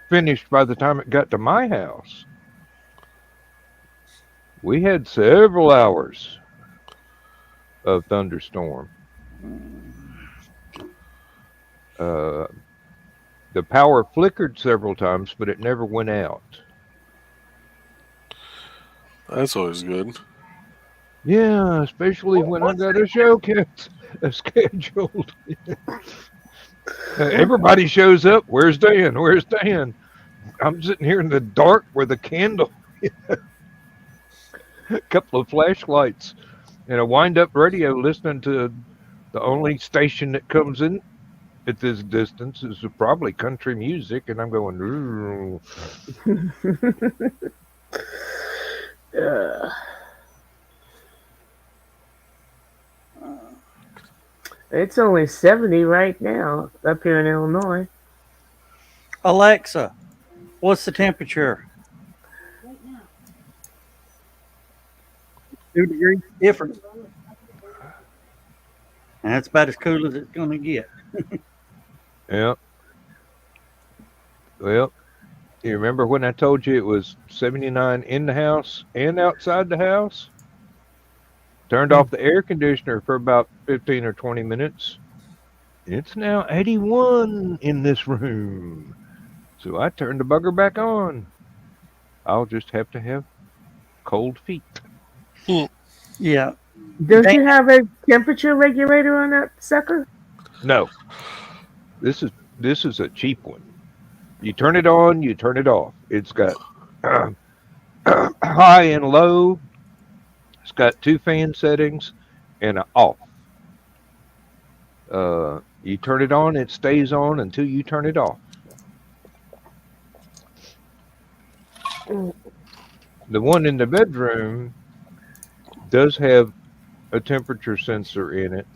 finished by the time it got to my house. We had several hours of thunderstorm. The power flickered several times, but it never went out. That's always good. Yeah, especially when I got a show scheduled. Everybody shows up. Where's Dan? Where's Dan? I'm sitting here in the dark with a candle, a couple of flashlights, and a wind-up radio listening to the only station that comes in at this distance is probably country music, and I'm going, ooh. Uh, it's only 70 right now up here in Illinois. Alexa, what's the temperature? 2 degrees difference. And that's about as cool as it's going to get. Yep. Well, you remember when I told you it was 79 in the house and outside the house? Turned off the air conditioner for about 15 or 20 minutes. It's now 81 in this room. So I turned the bugger back on. I'll just have to have cold feet. Yeah. Don't you have a temperature regulator on that sucker? No. This is a cheap one. You turn it on, you turn it off. It's got high and low. It's got 2 fan settings and an off. You turn it on, it stays on until you turn it off. The one in the bedroom does have a temperature sensor in it.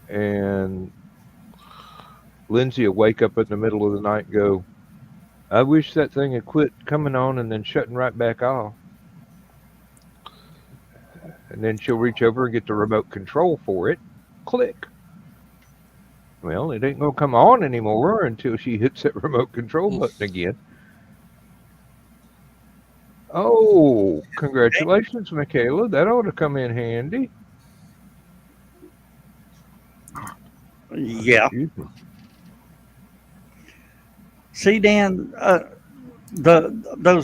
And Lindsay will wake up in the middle of the night and go, I wish that thing had quit coming on and then shutting right back off. And then she'll reach over and get the remote control for it. Click. Well, it ain't going to come on anymore until she hits that remote control button again. Oh, congratulations, Michaela. That ought to come in handy. Yeah. See, Dan, our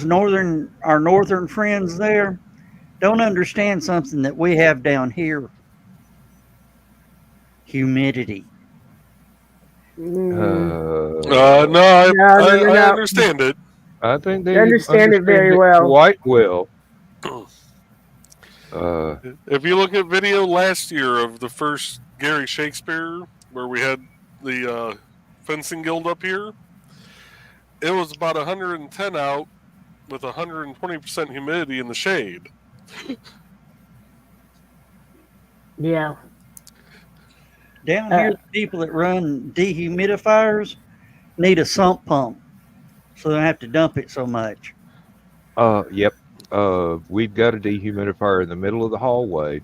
northern friends there don't understand something that we have down here. Humidity. No, I understand it. I think they understand it very well. Quite well. If you look at video last year of the first Gary Shakespeare, where we had the fencing guild up here, it was about 110 out with 120% humidity in the shade. Yeah. Down here, the people that run dehumidifiers need a sump pump, so they don't have to dump it so much. Yep. We've got a dehumidifier in the middle of the hallway,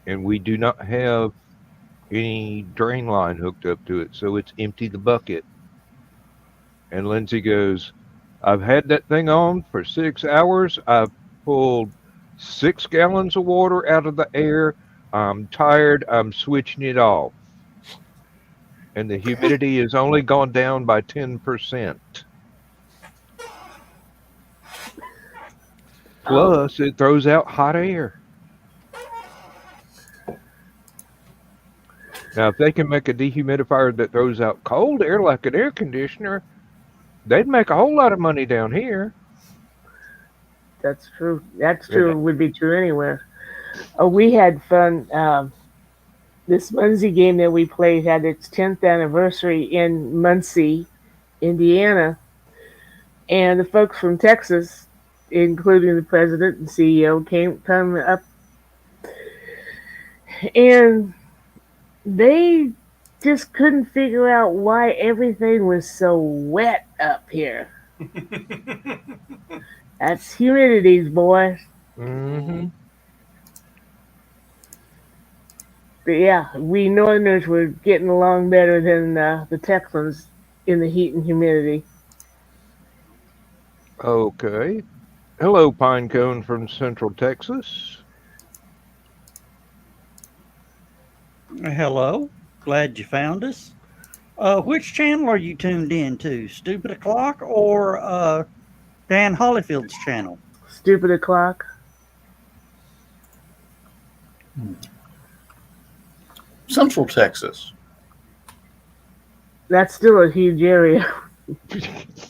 and we do not have any drain line hooked up to it, so it's empty the bucket. And Lindsay goes, I've had that thing on for 6 hours. I've pulled 6 gallons of water out of the air. I'm tired. I'm switching it off. And the humidity has only gone down by 10%. Plus, it throws out hot air. Now, if they can make a dehumidifier that throws out cold air like an air conditioner, they'd make a whole lot of money down here. That's true. That's true. It would be true anywhere. We had fun. This Muncie game that we played had its 10th anniversary in Muncie, Indiana. And the folks from Texas, including the president and CEO, come up. And they just couldn't figure out why everything was so wet up here. That's humidities, boys. Mm-hmm. But yeah, we Northerners were getting along better than the Texans in the heat and humidity. Okay. Hello, Pinecone from Central Texas. Hello. Glad you found us. Which channel are you tuned in to? Stupid O'Clock or Dan Hollifield's channel? Stupid O'Clock. Central Texas. That's still a huge area.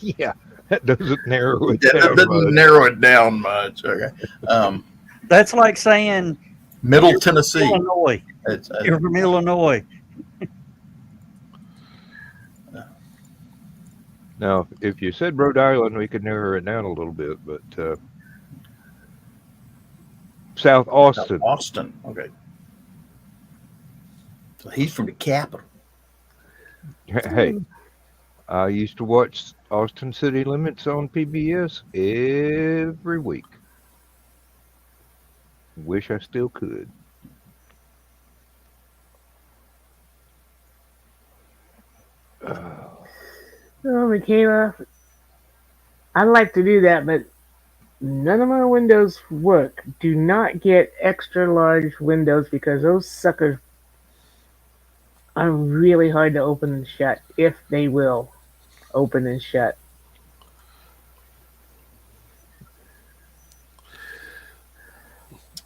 Yeah, that doesn't narrow it That down doesn't much. narrow it down much. Okay. That's like saying Middle Tennessee. Illinois. You're from Illinois. Now, if you said Rhode Island, we could narrow it down a little bit, but South Austin. Austin. Okay. So he's from the capital. Hey, I used to watch Austin City Limits on PBS every week. Wish I still could. Oh, Michaela, I'd like to do that, but none of my windows work. Do not get extra large windows because those suckers are really hard to open and shut, if they will open and shut.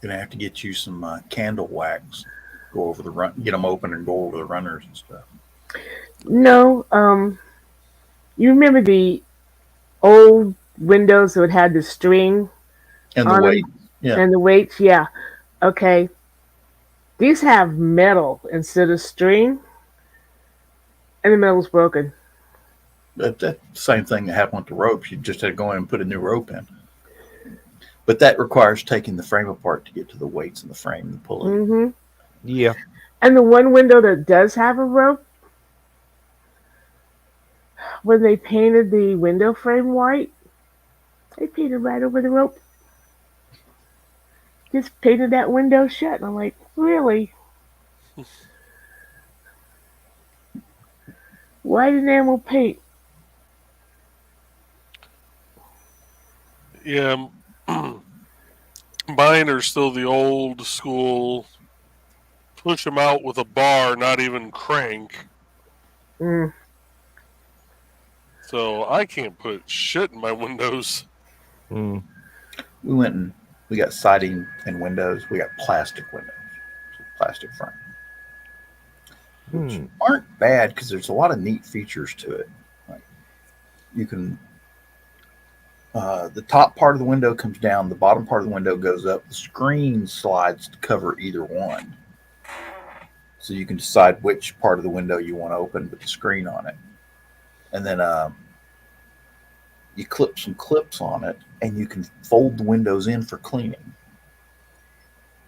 Gonna have to get you some candle wax. Go over the run, get them open, and go over the runners and stuff. No, you remember the old windows that had the string And the on weight. them? Yeah. And the weights, yeah. Okay. These have metal instead of string, and the metal's broken. That's the same thing that happened with the ropes. You just had to go in and put a new rope in. But that requires taking the frame apart to get to the weights in the frame and pull it. Mm-hmm. Yeah. And the one window that does have a rope, when they painted the window frame white, they painted right over the rope. Just painted that window shut. And I'm like, really? White enamel paint. Yeah, mine are still the old school. Push them out with a bar, not even crank. Mm. So I can't put shit in my windows. Mm. We went and we got siding and windows. We got plastic windows, plastic frame, which aren't bad because there's a lot of neat features to it. Like you can, the top part of the window comes down, the bottom part of the window goes up. The screen slides to cover either one, so you can decide which part of the window you want to open with the screen on it, and then you clip some clips on it, and you can fold the windows in for cleaning.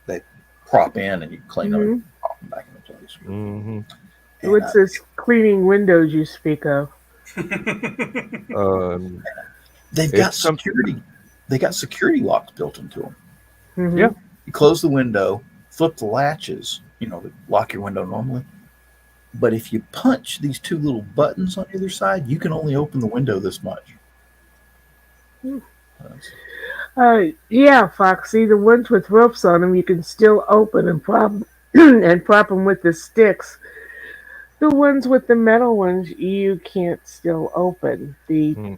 They prop in, and you clean them and pop them back into place. Mm-hmm. And, What's this cleaning windows you speak of? they've got security. They got security locks built into them. Mm-hmm. Yeah. You close the window, flip the latches, to lock your window normally. But if you punch these two little buttons on either side, you can only open the window this much. Yeah, Foxy, the ones with ropes on them you can still open and prop and prop them with the sticks. The ones with the metal ones you can't still open. The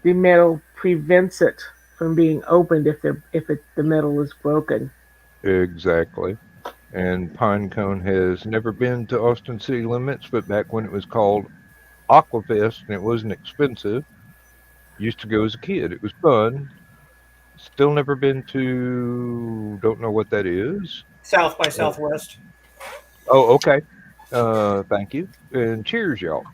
metal prevents it from being opened if the metal is broken. Exactly. And Pinecone has never been to Austin City Limits, but back when it was called Aquafest and it wasn't expensive, used to go as a kid. It was fun. Still never been to, don't know what that is. South by Southwest. Oh, okay. Thank you. And cheers, y'all.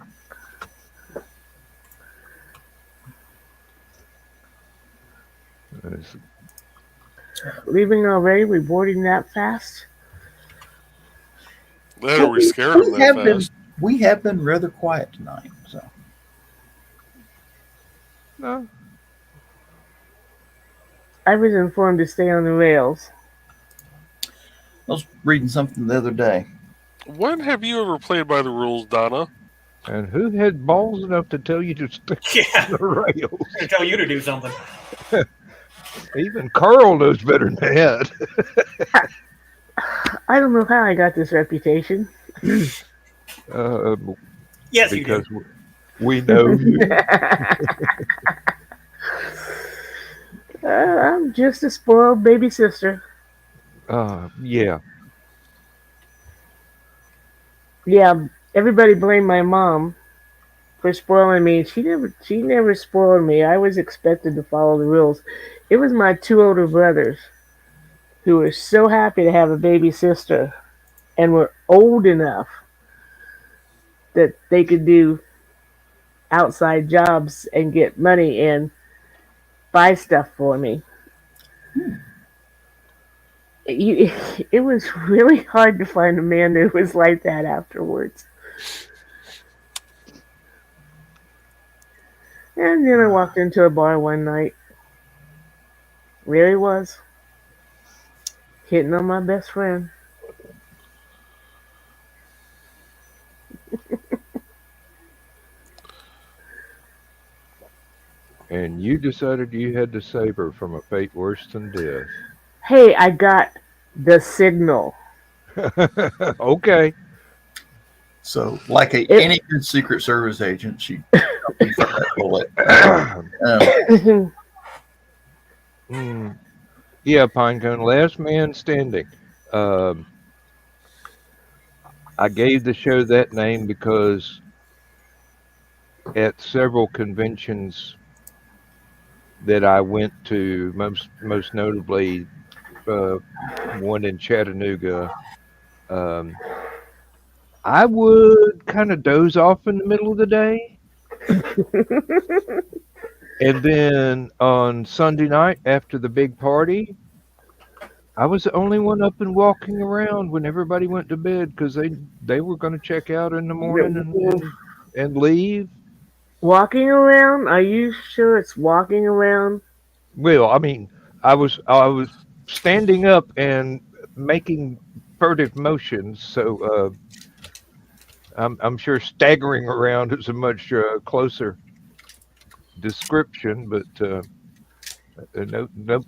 Leaving already? We boarding that fast? That are we scared of that fast? We have been rather quiet tonight. So. No. I was informed to stay on the rails. I was reading something the other day. When have you ever played by the rules, Donna? And who had balls enough to tell you to stay on the rails? I tell you to do something. Even Carl knows better than that. I don't know how I got this reputation. Yes, you because do. we know you. I'm just a spoiled baby sister. Yeah. Yeah, everybody blamed my mom for spoiling me. She never spoiled me. I was expected to follow the rules. It was my two older brothers who were so happy to have a baby sister and were old enough that they could do outside jobs and get money and buy stuff for me. It was really hard to find a man that was like that afterwards. And then I walked into a bar one night. Really was. Hitting on my best friend. And you decided you had to save her from a fate worse than death. Hey, I got the signal. Okay. So, like any good Secret Service agent, she that bullet. Yeah, Pinecone, last man standing. I gave the show that name because at several conventions that I went to, most notably one in Chattanooga, I would kind of doze off in the middle of the day. And then on Sunday night after the big party, I was the only one up and walking around when everybody went to bed because they were going to check out in the morning and leave. Walking around? Are you sure it's walking around? Well, I mean, I was standing up and making furtive motions, so I'm sure staggering around is a much closer description, but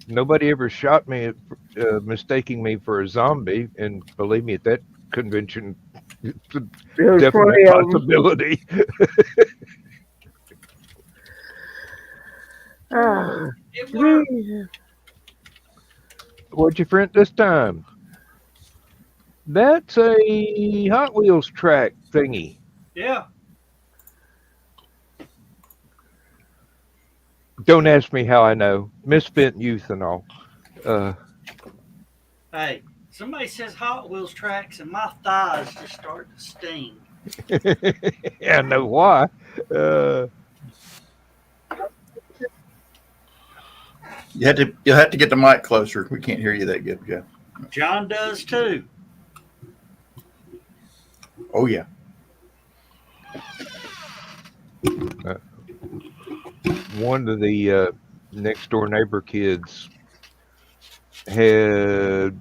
nobody ever shot me mistaking me for a zombie, and believe me, at that convention, it's a definite possibility. What'd you print this time? That's a Hot Wheels track thingy. Yeah. Don't ask me how I know. Misspent youth and all. Hey, somebody says Hot Wheels tracks and my thighs just start to sting. I know why. You'll have to get the mic closer. We can't hear you that good, Jeff. John does too. Oh yeah. One of the next door neighbor kids had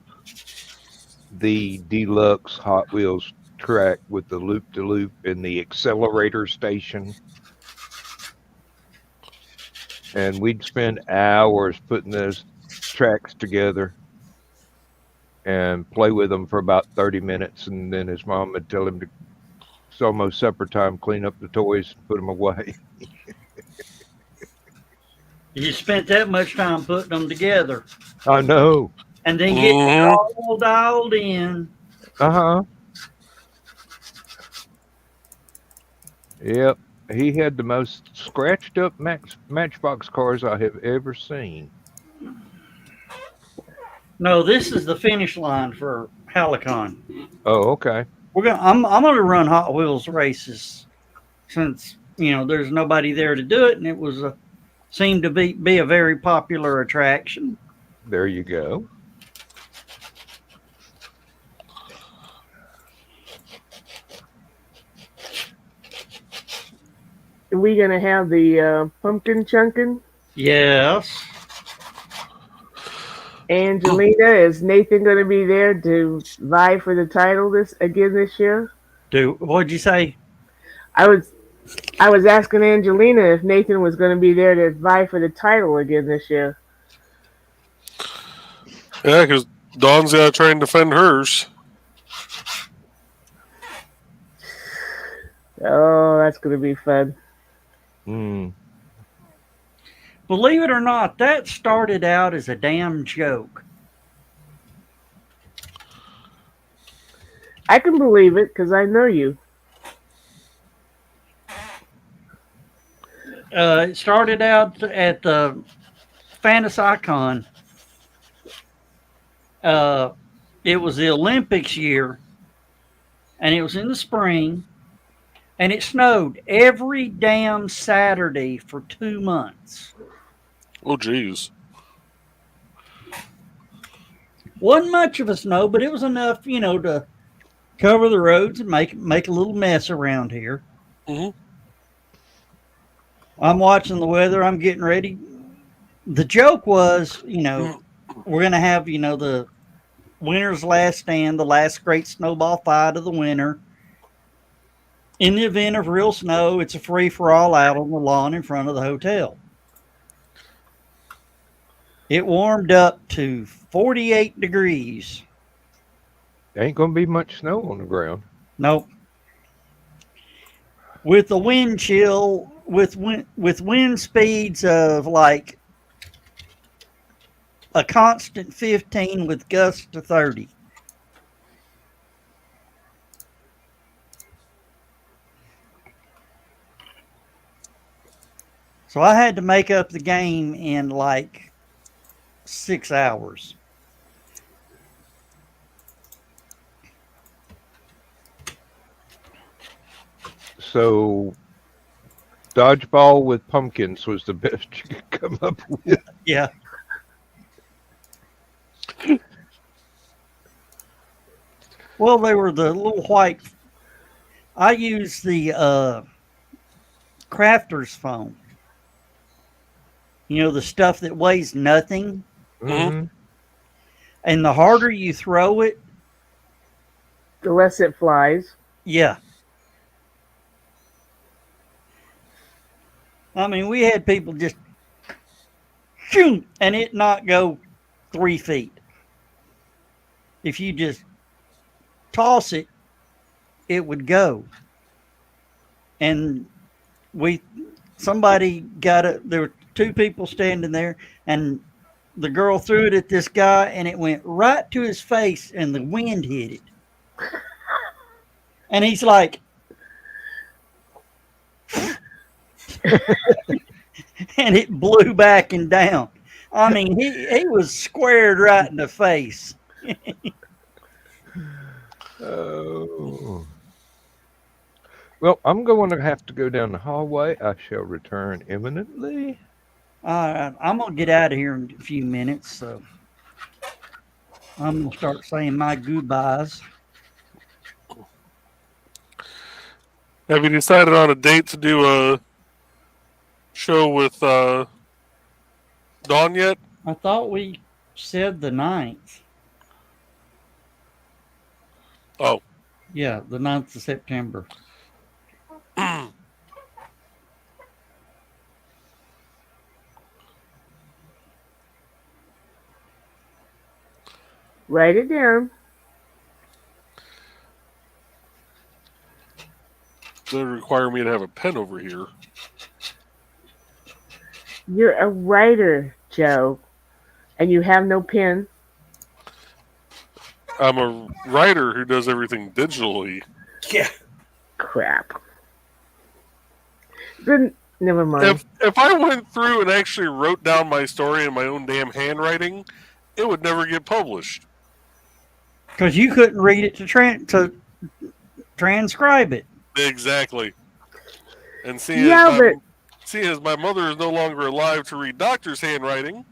the deluxe Hot Wheels track with the loop-de-loop and the accelerator station. And we'd spend hours putting those tracks together and play with them for about 30 minutes. And then his mom would tell him it's almost supper time, clean up the toys, put them away. You spent that much time putting them together. I know. And then getting it all dialed in. Uh-huh. Yep. He had the most scratched up Matchbox cars I have ever seen. No, this is the finish line for Hallowcon. Oh, okay. I'm gonna run Hot Wheels races since there's nobody there to do it, and it was seemed to be a very popular attraction. There you go. Are we going to have the pumpkin chunkin'? Yes. Angelina, is Nathan going to be there to vie for the title this year? What'd you say? I was asking Angelina if Nathan was going to be there to vie for the title again this year. Yeah, because Dawn's got to try and defend hers. Oh, that's going to be fun. Believe it or not, that started out as a damn joke. I can believe it because I know you. It started out at the Fantasy-Con. It was the Olympics year, and it was in the spring. And it snowed every damn Saturday for 2 months. Oh, geez. Wasn't much of a snow, but it was enough, to cover the roads and make a little mess around here. Hmm. I'm watching the weather. I'm getting ready. The joke was, we're going to have, the winter's last stand, the last great snowball fight of the winter. In the event of real snow, it's a free-for-all out on the lawn in front of the hotel. It warmed up to 48 degrees. There ain't gonna be much snow on the ground. Nope. With the wind chill, with wind speeds of like a constant 15 with gusts to 30. So I had to make up the game in like 6 hours. So, dodgeball with pumpkins was the best you could come up with. Yeah. Well, they were the little white. I used the crafter's foam. The stuff that weighs nothing. Mm-hmm. And the harder you throw it, The less it flies. yeah. I mean, we had people just shoot and it not go 3 feet. If you just toss it, it would go. And somebody got it. There were 2 people standing there, and the girl threw it at this guy, and it went right to his face, and the wind hit it. And he's like, and it blew back and down. I mean, he was squared right in the face. Oh. Well, I'm going to have to go down the hallway. I shall return imminently. I'm going to get out of here in a few minutes, so I'm going to start saying my goodbyes. Have you decided on a date to do a show with Dawn yet? I thought we said the 9th. Oh. Yeah, the 9th of September. Write it down. That require me to have a pen over here. You're a writer, Joe, and you have no pen. I'm a writer who does everything digitally. Yeah. Crap. Then never mind. If I went through and actually wrote down my story in my own damn handwriting, it would never get published. Because you couldn't read it to transcribe it. Exactly. And seeing as my mother is no longer alive to read doctor's handwriting.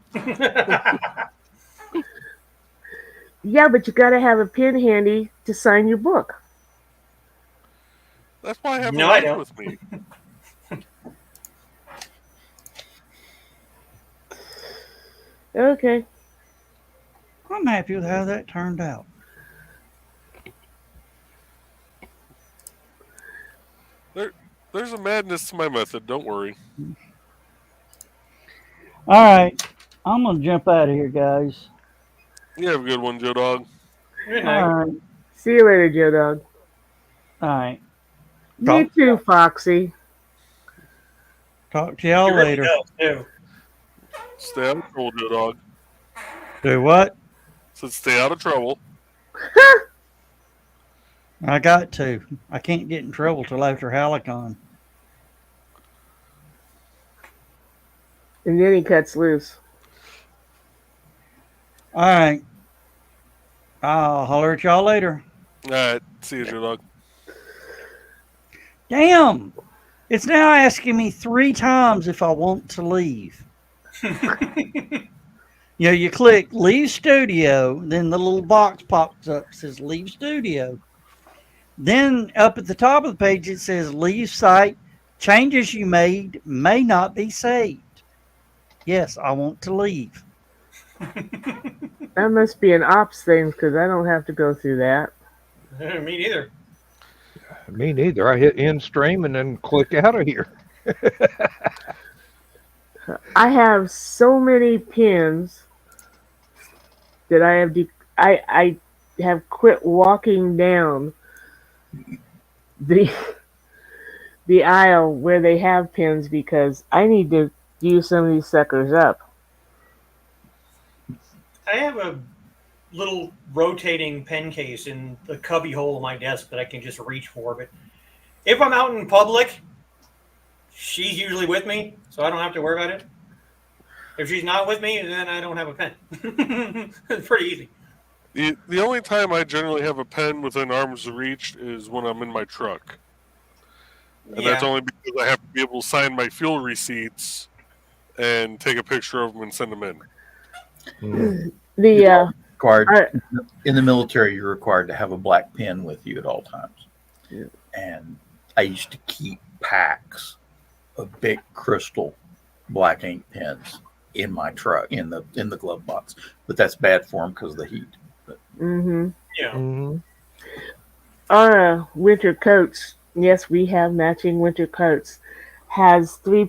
Yeah, but you gotta have a pen handy to sign your book. That's why I have No, a I pen don't. with me. Okay. I'm happy with how that turned out. There's a madness to my method, don't worry. All right. I'm going to jump out of here, guys. You have a good one, Joe Dog. Good night. All right. See you later, Joe Dog. All right. Me too, Foxy. Talk to y'all You really later. does, too. Stay out of trouble, Joe Dog. Do what? Said stay out of trouble. I got to. I can't get in trouble till after Hallowcon. And then he cuts loose. All right. I'll holler at y'all later. All right. See you, Joe Dog. Damn! It's now asking me 3 times if I want to leave. You click leave studio, then the little box pops up, says leave studio. Then up at the top of the page, it says leave site. Changes you made may not be saved. Yes, I want to leave. That must be an ops thing because I don't have to go through that. Me neither. Me neither. I hit end stream and then click out of here. I have so many pins that I have quit walking down the aisle where they have pins because I need to use some of these suckers up. I have a little rotating pen case in the cubby hole of my desk that I can just reach for. But if I'm out in public, she's usually with me, so I don't have to worry about it. If she's not with me, then I don't have a pen. It's pretty easy. The only time I generally have a pen within arm's reach is when I'm in my truck. And that's only because I have to be able to sign my fuel receipts and take a picture of them and send them in. Required in the military, you're required to have a black pen with you at all times. Yeah. And I used to keep packs of big crystal black ink pens in my truck in the glove box, but that's bad for them because of the heat. Our winter coats, yes, we have matching winter coats, has 3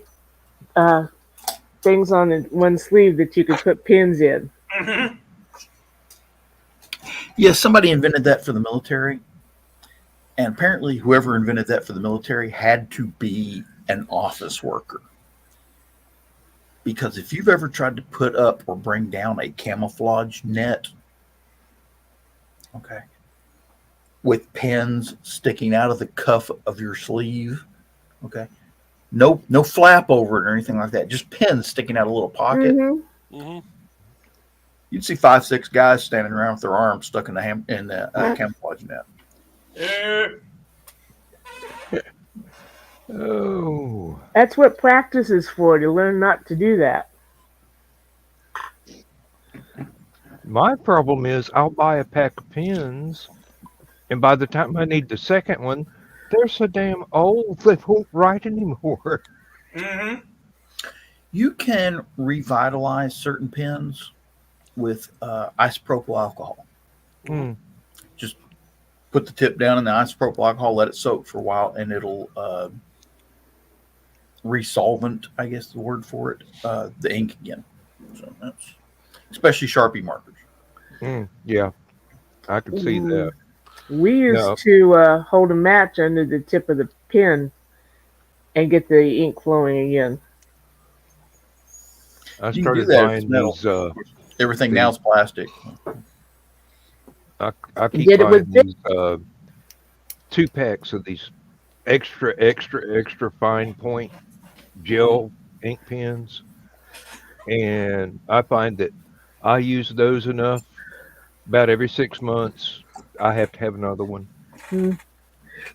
things on one sleeve that you can put pins in. Yes, somebody invented that for the military, and apparently whoever invented that for the military had to be an office worker. Because if you've ever tried to put up or bring down a camouflage net, okay, with pins sticking out of the cuff of your sleeve, okay, no flap over it or anything like that, just pins sticking out of a little pocket. You'd see 5-6 guys standing around with their arms stuck in the camouflage net. Oh. That's what practice is for, to learn not to do that. My problem is I'll buy a pack of pens, and by the time I need the second one, they're so damn old they won't write anymore. You can revitalize certain pens with isopropyl alcohol. Just put the tip down in the isopropyl alcohol, let it soak for a while, and it'll resolvent, I guess the word for it, the ink again. So that's especially Sharpie markers. Yeah, I can see that. We used to hold a match under the tip of the pen and get the ink flowing again. I started buying these. Everything now is plastic. I keep buying these 2 packs of these extra fine point gel ink pens, and I find that I use those enough. About every 6 months, I have to have another one.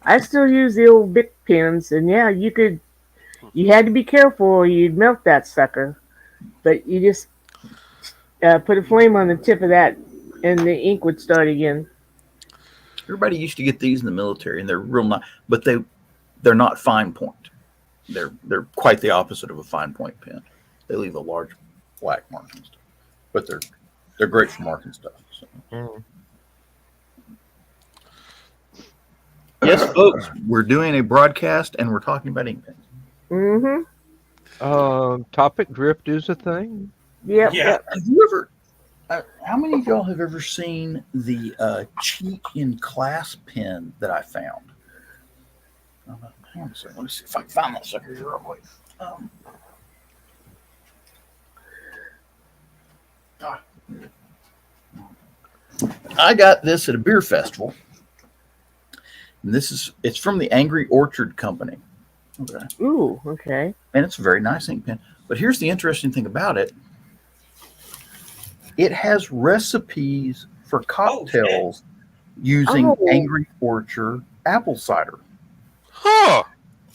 I still use the old Bic pens, and yeah, you had to be careful or you'd melt that sucker. But you just put a flame on the tip of that, and the ink would start again. Everybody used to get these in the military, and they're real nice, but they're not fine point. They're quite the opposite of a fine point pen. They leave a large black mark and stuff, but they're great for marking stuff. So. Yes, folks, we're doing a broadcast, and we're talking about ink pens. Topic drift is a thing. Yep. Yeah. Have you ever? How many of y'all have ever seen the cheat in class pen that I found? Hang on a second. Let me see if I can find that sucker here real quick. I got this at a beer festival. And it's from the Angry Orchard Company. Okay. Ooh, okay. And it's a very nice ink pen. But here's the interesting thing about it. It has recipes for cocktails using Angry Orchard apple cider. Huh.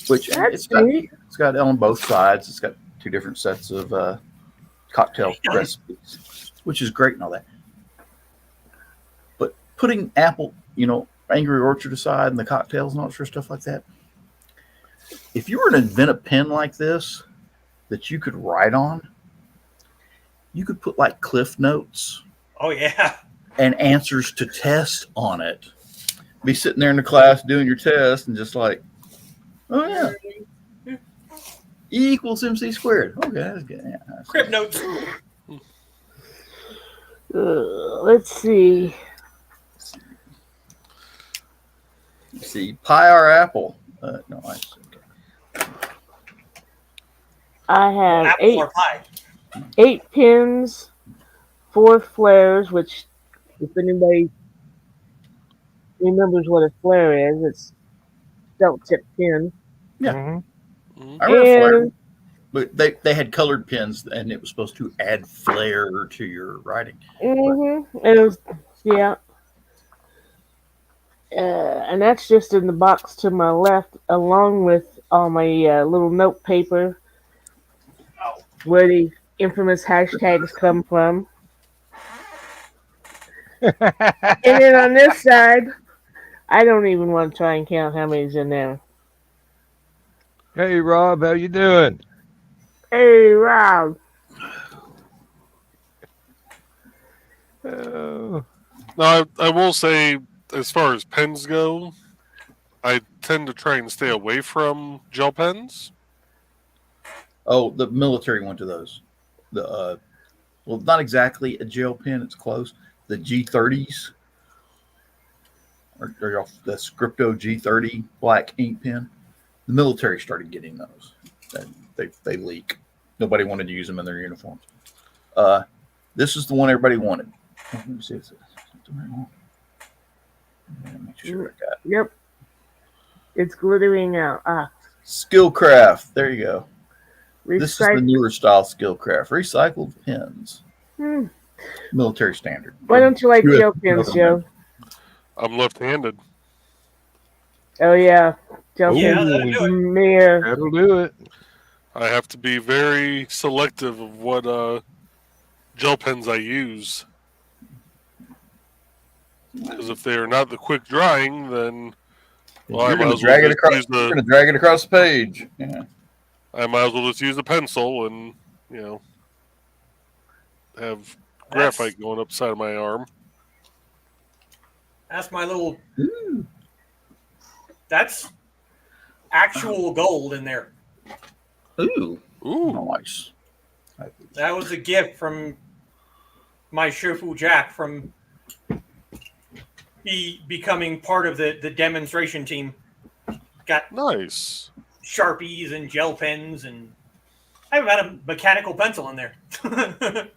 Which That's neat. it's got on both sides. It's got 2 different sets of cocktail recipes, which is great and all that. But putting apple, Angry Orchard aside and the cocktails and all that stuff like that. If you were to invent a pen like this that you could write on, you could put like cliff notes. Oh yeah. And answers to tests on it. Be sitting there in the class doing your test and just like, oh yeah, E equals MC squared. Okay, that's good. Yeah, that's Crib notes. Let's see. Let's see, pie or apple? No, okay. I have Apple or pie. 8 pins, 4 flares, which, if anybody remembers what a flare is, it's felt tip pin. Yeah. Mhm. I remember flare, And but they had colored pins and it was supposed to add flair to your writing. it was, yeah. And that's just in the box to my left, along with all my little note paper where the infamous hashtags come from. And then on this side, I don't even want to try and count how many's in there. Hey, Rob, how you doing? Hey, Rob. Oh, Now, I will say, as far as pens go, I tend to try and stay away from gel pens. Oh, the military went to those. The well, not exactly a gel pen. It's close. The G30s, or the Scripto G30 black ink pen. The military started getting those. And they leak. Nobody wanted to use them in their uniforms. This is the one everybody wanted. Let me see if it's the right one. Make sure I got it. Yep. It's glittering out. Skillcraft. There you go. This is the Recycle. newer style Skillcraft. Recycled pens. Military standard. Why don't you like US gel pens, Joe? I'm left-handed. Oh, yeah. Gel Ooh. Yeah, pens. that'll do it. Mere. that'll do it. I have to be very selective of what gel pens I use. Because if they are not the quick drying, then I You're might going to as well drag it just across. use You're going to drag it across the page. Yeah. I might as well just use a pencil and have graphite going up the side of my arm. That's my little. That's actual gold in there. Ooh. Ooh, Nice. That was a gift from my Shofu Jack from becoming part of the demonstration team. Got nice. Sharpies and gel pens, and I even had a mechanical pencil in there. I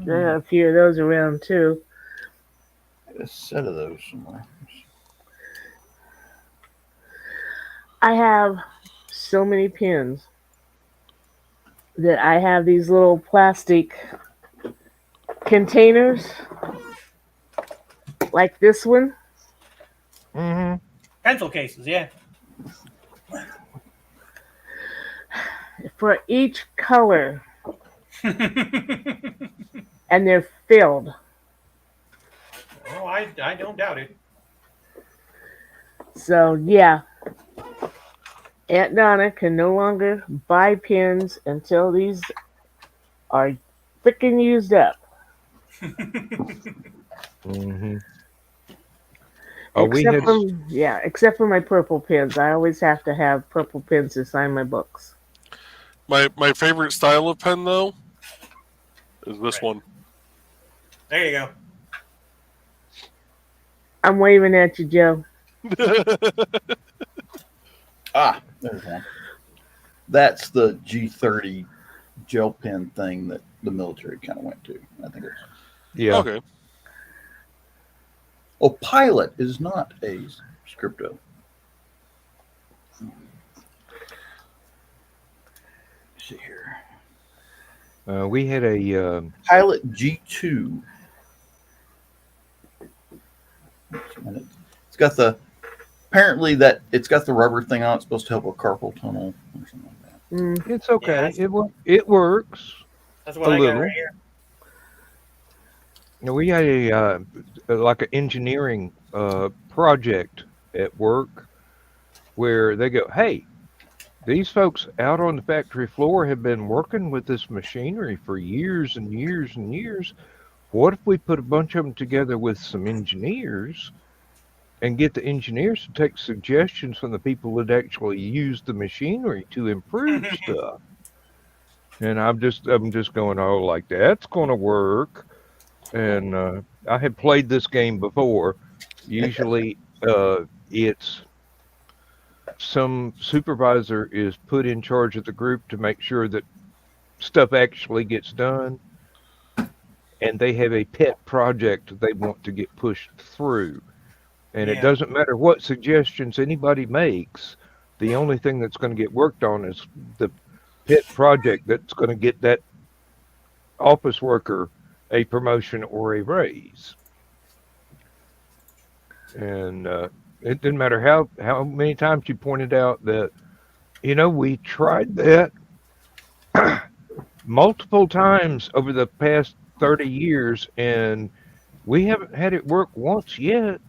got a few of those around, too. A set of those somewhere. I have so many pins that I have these little plastic containers like this one. Mm-hmm. Pencil cases, yeah. For each color, and they're filled. Oh, I don't doubt it. So, yeah. Aunt Donna can no longer buy pins until these are freaking used up. Mm-hmm. Oh, except for my purple pins. I always have to have purple pins to sign my books. My favorite style of pen, though, is this one. There you go. I'm waving at you, Joe. There's one. That's the G30 gel pen thing that the military kind of went to. I think it's. Yeah. Okay. Oh, Pilot is not a Scripto. Let's see here. We had a Pilot G2. And it's got the apparently that it's got the rubber thing on it. It's supposed to help with carpal tunnel or something like that. Mm. It's okay. Yeah, It works that's a what I got little. right here. Now, we had like an engineering project at work where they go, hey, these folks out on the factory floor have been working with this machinery for years and years and years. What if we put a bunch of them together with some engineers and get the engineers to take suggestions from the people that actually use the machinery to improve stuff? And I'm just going, oh, like that's going to work. And I had played this game before. Usually, it's some supervisor is put in charge of the group to make sure that stuff actually gets done, and they have a pet project they want to get pushed through. And it Yeah. doesn't matter what suggestions anybody makes. The only thing that's going to get worked on is the pet project that's going to get that office worker a promotion or a raise. And it didn't matter how many times you pointed out that, we tried that multiple times over the past 30 years, and we haven't had it work once yet.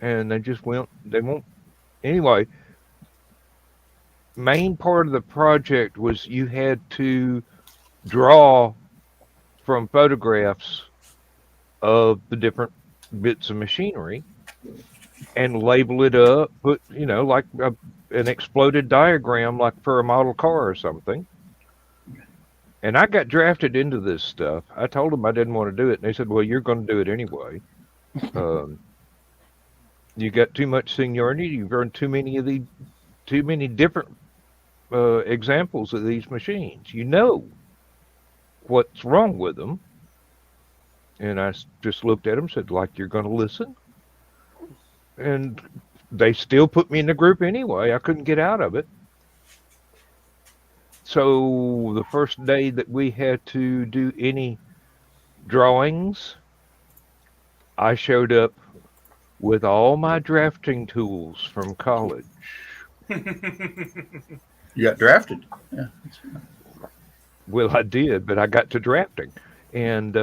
And they won't. Anyway, main part of the project was you had to draw from photographs of the different bits of machinery and label it up, put, like an exploded diagram, like for a model car or something. And I got drafted into this stuff. I told them I didn't want to do it, and they said, well, you're going to do it anyway. You got too much seniority. You've earned too many different examples of these machines. You know what's wrong with them. And I just looked at them, said, like, you're going to listen? And they still put me in the group anyway. I couldn't get out of it. So the first day that we had to do any drawings, I showed up with all my drafting tools from college. You got drafted. Yeah. Well, I did, but I got to drafting. And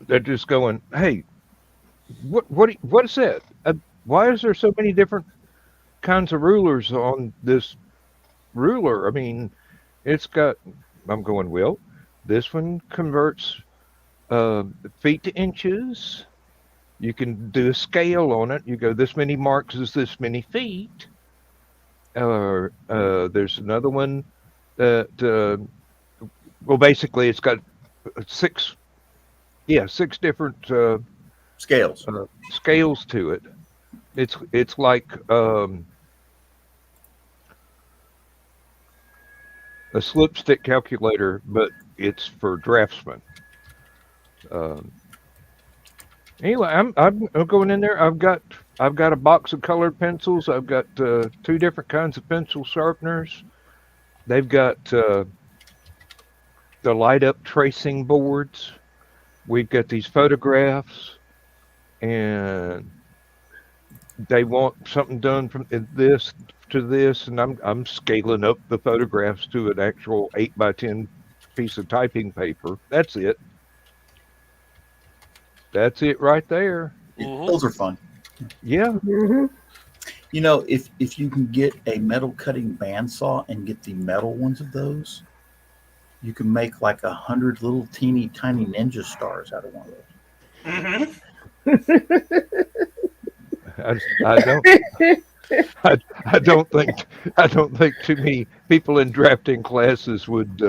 they're just going, hey, what is that? Why is there so many different kinds of rulers on this ruler? I mean, I'm going, well, this one converts feet to inches. You can do a scale on it. You go, this many marks is this many feet. There's another one that, well, basically it's got six different Scales. scales to it. It's like a slipstick calculator, but it's for draftsmen. Anyway, I'm going in there. I've got a box of colored pencils. I've got 2 different kinds of pencil sharpeners. They've got the light up tracing boards. We've got these photographs, and they want something done from this to this, and I'm scaling up the photographs to an actual 8x10 piece of typing paper. That's it. That's it right there. Those are fun. Yeah. Mm-hmm. If you can get a metal cutting bandsaw and get the metal ones of those, you can make like 100 little teeny tiny ninja stars out of one of those. I don't think too many people in drafting classes would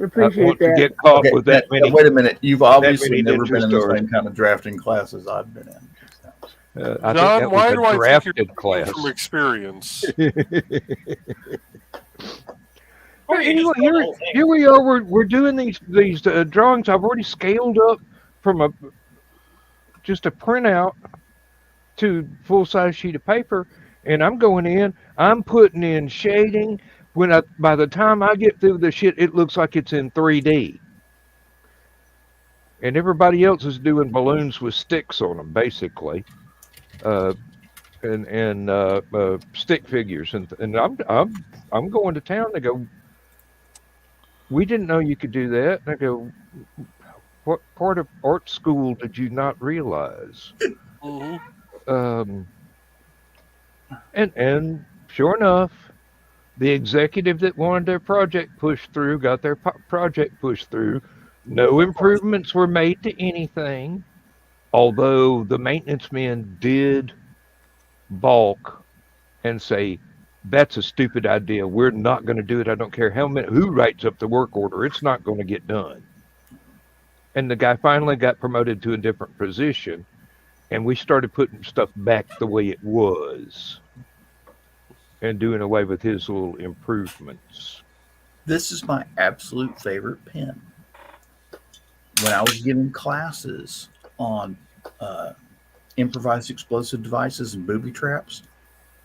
Appreciate want to that. get caught with that many. Wait a minute. You've obviously many never ninja been in the stars. same kind of drafting classes I've been in. I John, think why that do was a I think drafted you're class. from experience? Well, anyway, here we are. We're doing these drawings. I've already scaled up from just a printout to full size sheet of paper, and I'm going in. I'm putting in shading. By the time I get through the shit, it looks like it's in 3D. and everybody else is doing balloons with sticks on them, basically, and stick figures, and I'm going to town. They go, we didn't know you could do that. And I go, what part of art school did you not realize? Mm-hmm. And sure enough, the executive that wanted their project pushed through got their project pushed through. No improvements were made to anything, although the maintenance men did balk and say, that's a stupid idea. We're not going to do it. I don't care who writes up the work order. It's not going to get done. And the guy finally got promoted to a different position, and we started putting stuff back the way it was and doing away with his little improvements. This is my absolute favorite pen. When I was giving classes on improvised explosive devices and booby traps,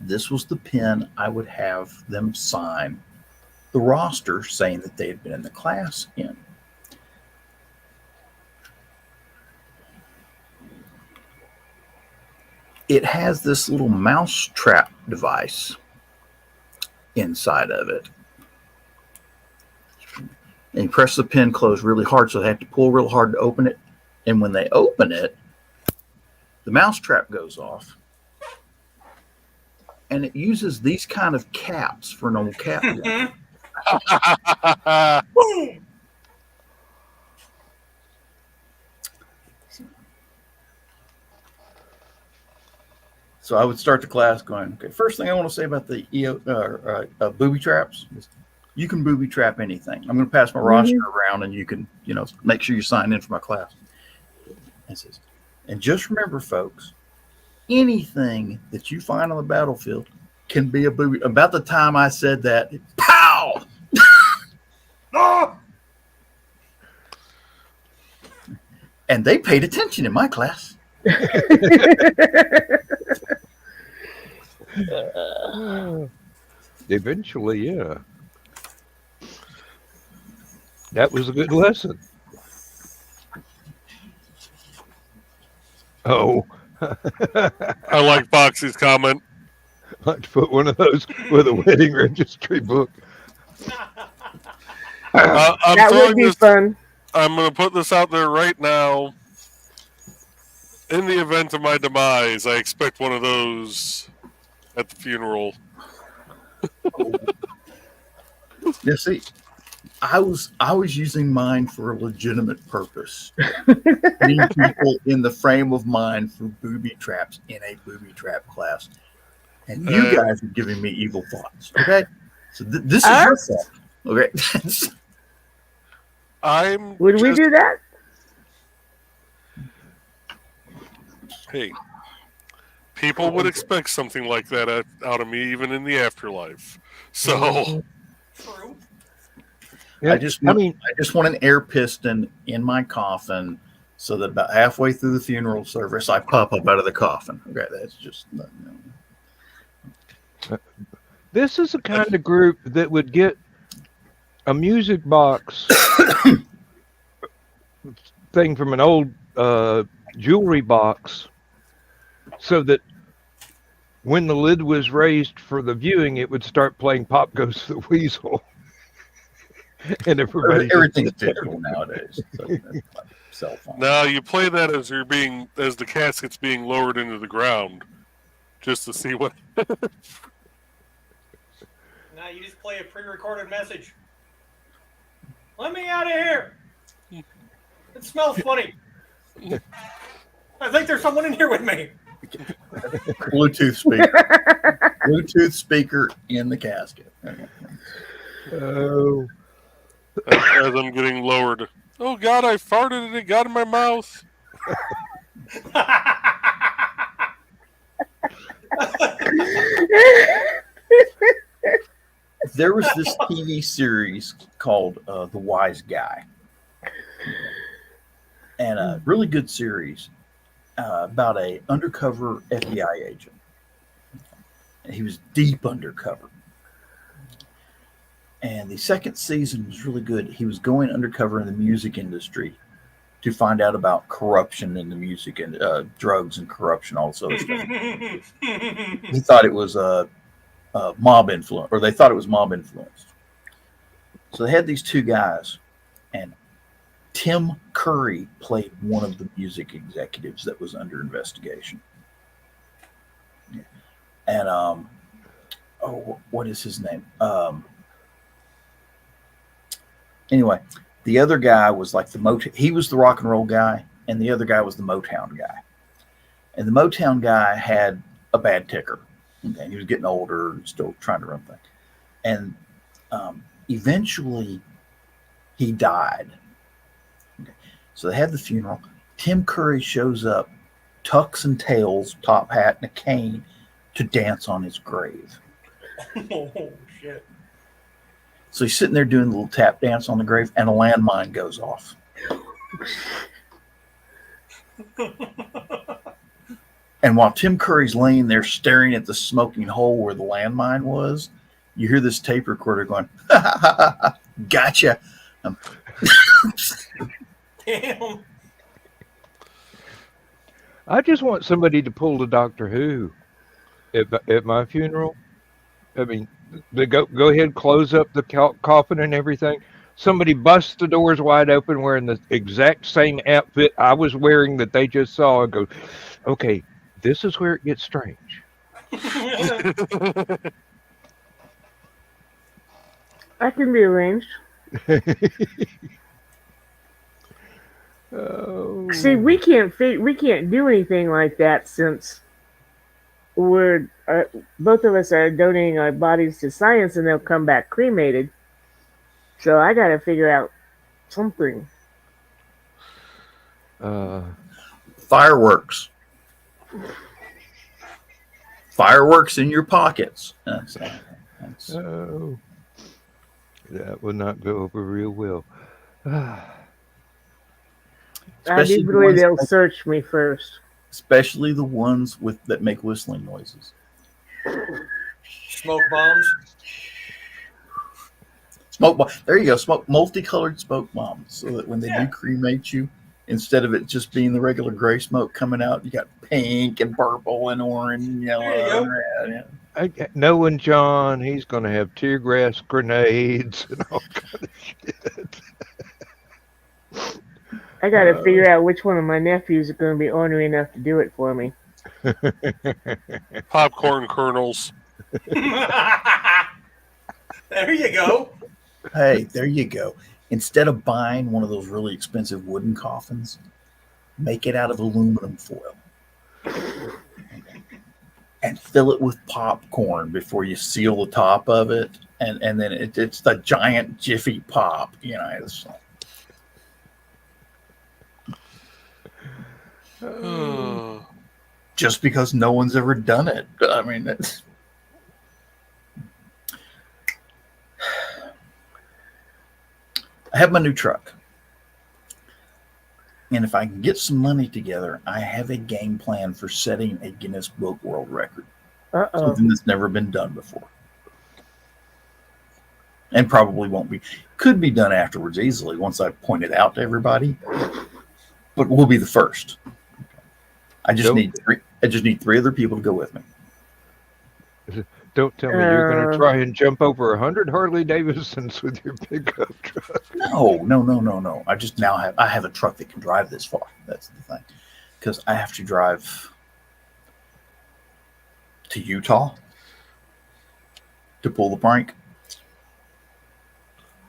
this was the pen I would have them sign the roster saying that they had been in the class in. It has this little mouse trap device inside of it. And you press the pen closed really hard, so they have to pull real hard to open it. And when they open it, the mouse trap goes off. And it uses these kind of caps for normal cap. Boom! So I would start the class going, okay, first thing I want to say about the booby traps is you can booby trap anything. I'm going to pass my roster around, and you can, make sure you sign in for my class. And just remember, folks, anything that you find on the battlefield can be a booby. About the time I said that, pow! Ah! And they paid attention in my class. Eventually, yeah. That was a good lesson. Oh. I like Foxy's comment. I'd like to put one of those with a wedding registry book. That would be fun. I'm going to put this out there right now. In the event of my demise, I expect one of those at the funeral. Yeah, see, I was using mine for a legitimate purpose. Putting people in the frame of mind for booby traps in a booby trap class. And you guys are giving me evil thoughts. Okay? So this is your fault. Okay? Would we do that? Hey, people would expect something like that out of me, even in the afterlife. So, True. Yeah, I just want an air piston in my coffin, so that about halfway through the funeral service, I pop up out of the coffin. Okay, that's just. This is the kind of group that would get a music box thing from an old jewelry box, so that when the lid was raised for the viewing, it would start playing Pop Goes the Weasel. And everything's digital nowadays. So cell phone. now you play that as the casket's being lowered into the ground, just to see what. Now you just play a pre-recorded message. Let me out of here. It smells funny. I think there's someone in here with me. Bluetooth speaker. Bluetooth speaker in the casket. Oh. As I'm getting lowered. Oh God, I farted and it got in my mouth. There was this TV series called The Wise Guy. And a really good series about a undercover FBI agent. He was deep undercover. And the second season was really good. He was going undercover in the music industry to find out about corruption in the music and drugs and corruption, all this other stuff. He thought it was mob influence, or they thought it was mob influenced. So they had these two guys, and Tim Curry played one of the music executives that was under investigation. Yeah. And what is his name? Anyway, the other guy was like he was the rock and roll guy, and the other guy was the Motown guy. And the Motown guy had a bad ticker. Okay, he was getting older and still trying to run things. And eventually he died. Okay. So they had the funeral. Tim Curry shows up, tux and tails, top hat, and a cane to dance on his grave. Oh, shit. So he's sitting there doing a little tap dance on the grave, and a landmine goes off. And while Tim Curry's laying there staring at the smoking hole where the landmine was, you hear this tape recorder going, ha, ha, ha, ha, gotcha. Damn. I just want somebody to pull the Doctor Who at my funeral. I mean, they go ahead, close up the coffin and everything. Somebody busts the doors wide open wearing the exact same outfit I was wearing that they just saw and go, okay, this is where it gets strange. I can be arranged. Oh. See, we can't do anything like that since we're both of us are donating our bodies to science, and they'll come back cremated. So I got to figure out something. Fireworks. Fireworks in your pockets. Oh, that would not go over real well. I do believe they'll search me first. Especially the ones that make whistling noises. Smoke bombs. There you go. Multicolored smoke bombs, so that when they do cremate you, instead of it just being the regular gray smoke coming out, you got pink and purple and orange and yellow and red. Yeah. Knowing John, he's going to have tear gas grenades and all kind of shit. I got to figure out which one of my nephews is going to be ornery enough to do it for me. Popcorn kernels. There you go. Hey, there you go. Instead of buying one of those really expensive wooden coffins, make it out of aluminum foil. And fill it with popcorn before you seal the top of it. And then it's the giant Jiffy Pop. You know, it's just because no one's ever done it. I mean, it's... I have my new truck. And if I can get some money together, I have a game plan for setting a Guinness Book World Record. Something that's never been done before. And probably won't be. Could be done afterwards easily once I point it out to everybody. But we'll be the first. I just need three other people to go with me. Don't tell me you're going to try and jump over 100 Harley Davidsons with your pickup truck. No. I have a truck that can drive this far. That's the thing. Because I have to drive to Utah to pull the prank.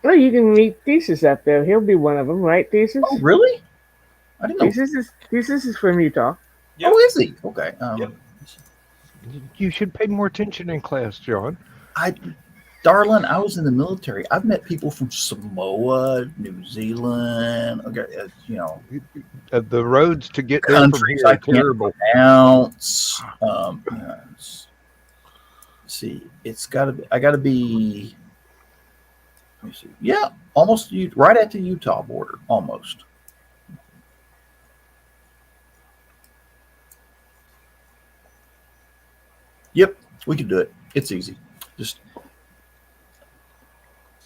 Well, you can meet Thesis up there. He'll be one of them, right, Thesis? Oh, really? I didn't know. Thesis is from Utah. Yep. Oh, is he? Okay. Yep. You should pay more attention in class, John. Darling, I was in the military. I've met people from Samoa, New Zealand. Okay, The roads to get there from countries here I are can't terrible. pronounce. See, I got to be. Let me see. Yeah, almost right at the Utah border, almost. Yep, we can do it. It's easy. Just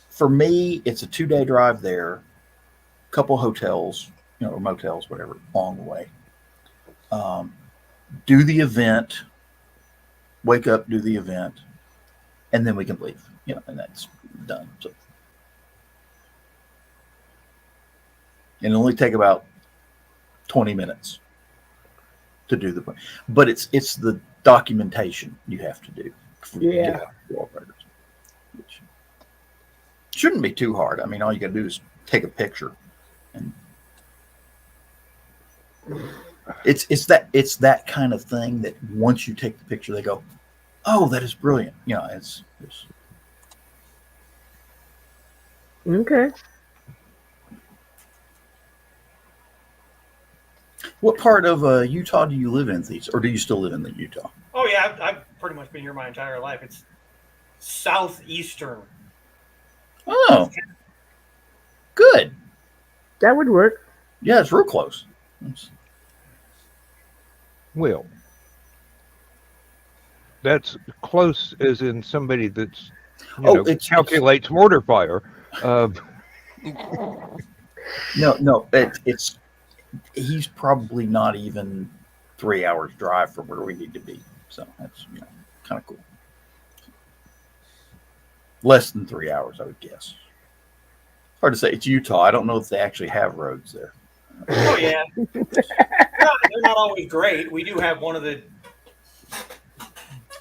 for me, it's a 2-day drive there, couple hotels, or motels, whatever, along the way. Do the event, wake up, do the event, and then we can leave. And that's done. So, and it'll only take about 20 minutes to do the, but it's the documentation you have to do. Yeah. Which shouldn't be too hard. I mean, all you got to do is take a picture, and it's that kind of thing that once you take the picture, they go, "Oh, that is brilliant." It's Okay. What part of Utah do you live in, Thies? Or do you still live in the Utah? Oh yeah, I've pretty much been here my entire life. It's southeastern. Oh, good. That would work. Yeah, it's real close. Well, that's close as in somebody that's, It's calculates mortar fire. No, it's he's probably not even 3 hours drive from where we need to be. So that's kind of cool. Less than 3 hours, I would guess. Hard to say. It's Utah. I don't know if they actually have roads there. Oh yeah, they're not always great. We do have one of the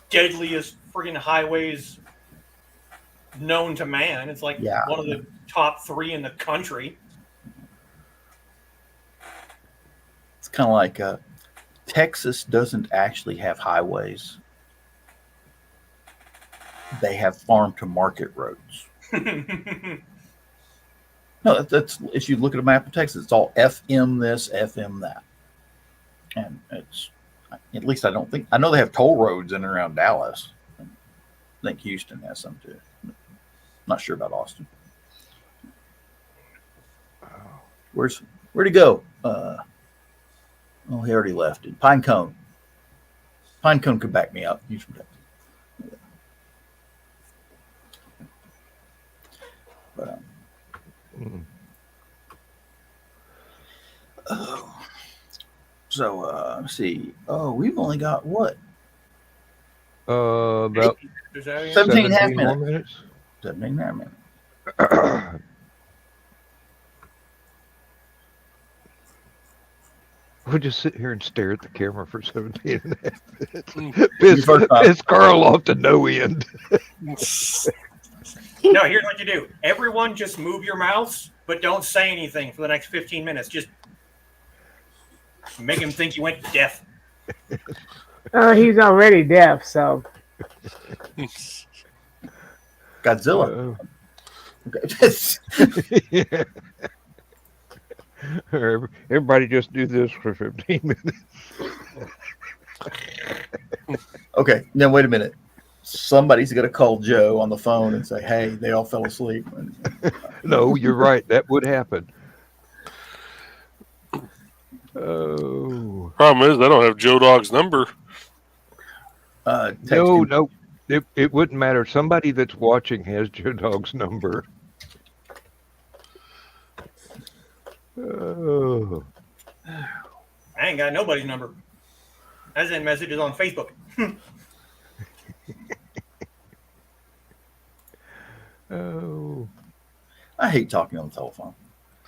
deadliest friggin' highways known to man. It's like one of the top 3 in the country. It's kind of like Texas doesn't actually have highways. They have farm to market roads. No, that's if you look at a map of Texas, it's all FM this, FM that. And it's, at least I know they have toll roads in and around Dallas. I think Houston has some too. Not sure about Austin. Where'd he go? He already left. Pinecone. Pinecone could back me up. He's from Texas. But, let's see. Oh, we've only got what? About 17 and a half more minutes. 17 and a half minutes. We'll just sit here and stare at the camera for 17 and a half minutes. Piss Carl off to no end. No, here's what you do. Everyone just move your mouths, but don't say anything for the next 15 minutes. Just make him think you went deaf. He's already deaf, so. Godzilla. Yeah. Everybody just do this for 15 minutes. Okay, now wait a minute. Somebody's going to call Joe on the phone and say, "Hey, they all fell asleep." No, you're right. That would happen. Oh. Problem is, I don't have Joe Dog's number. No. It wouldn't matter. Somebody that's watching has Joe Dog's number. Oh. I ain't got nobody's number. I send messages on Facebook. Oh. I hate talking on the telephone.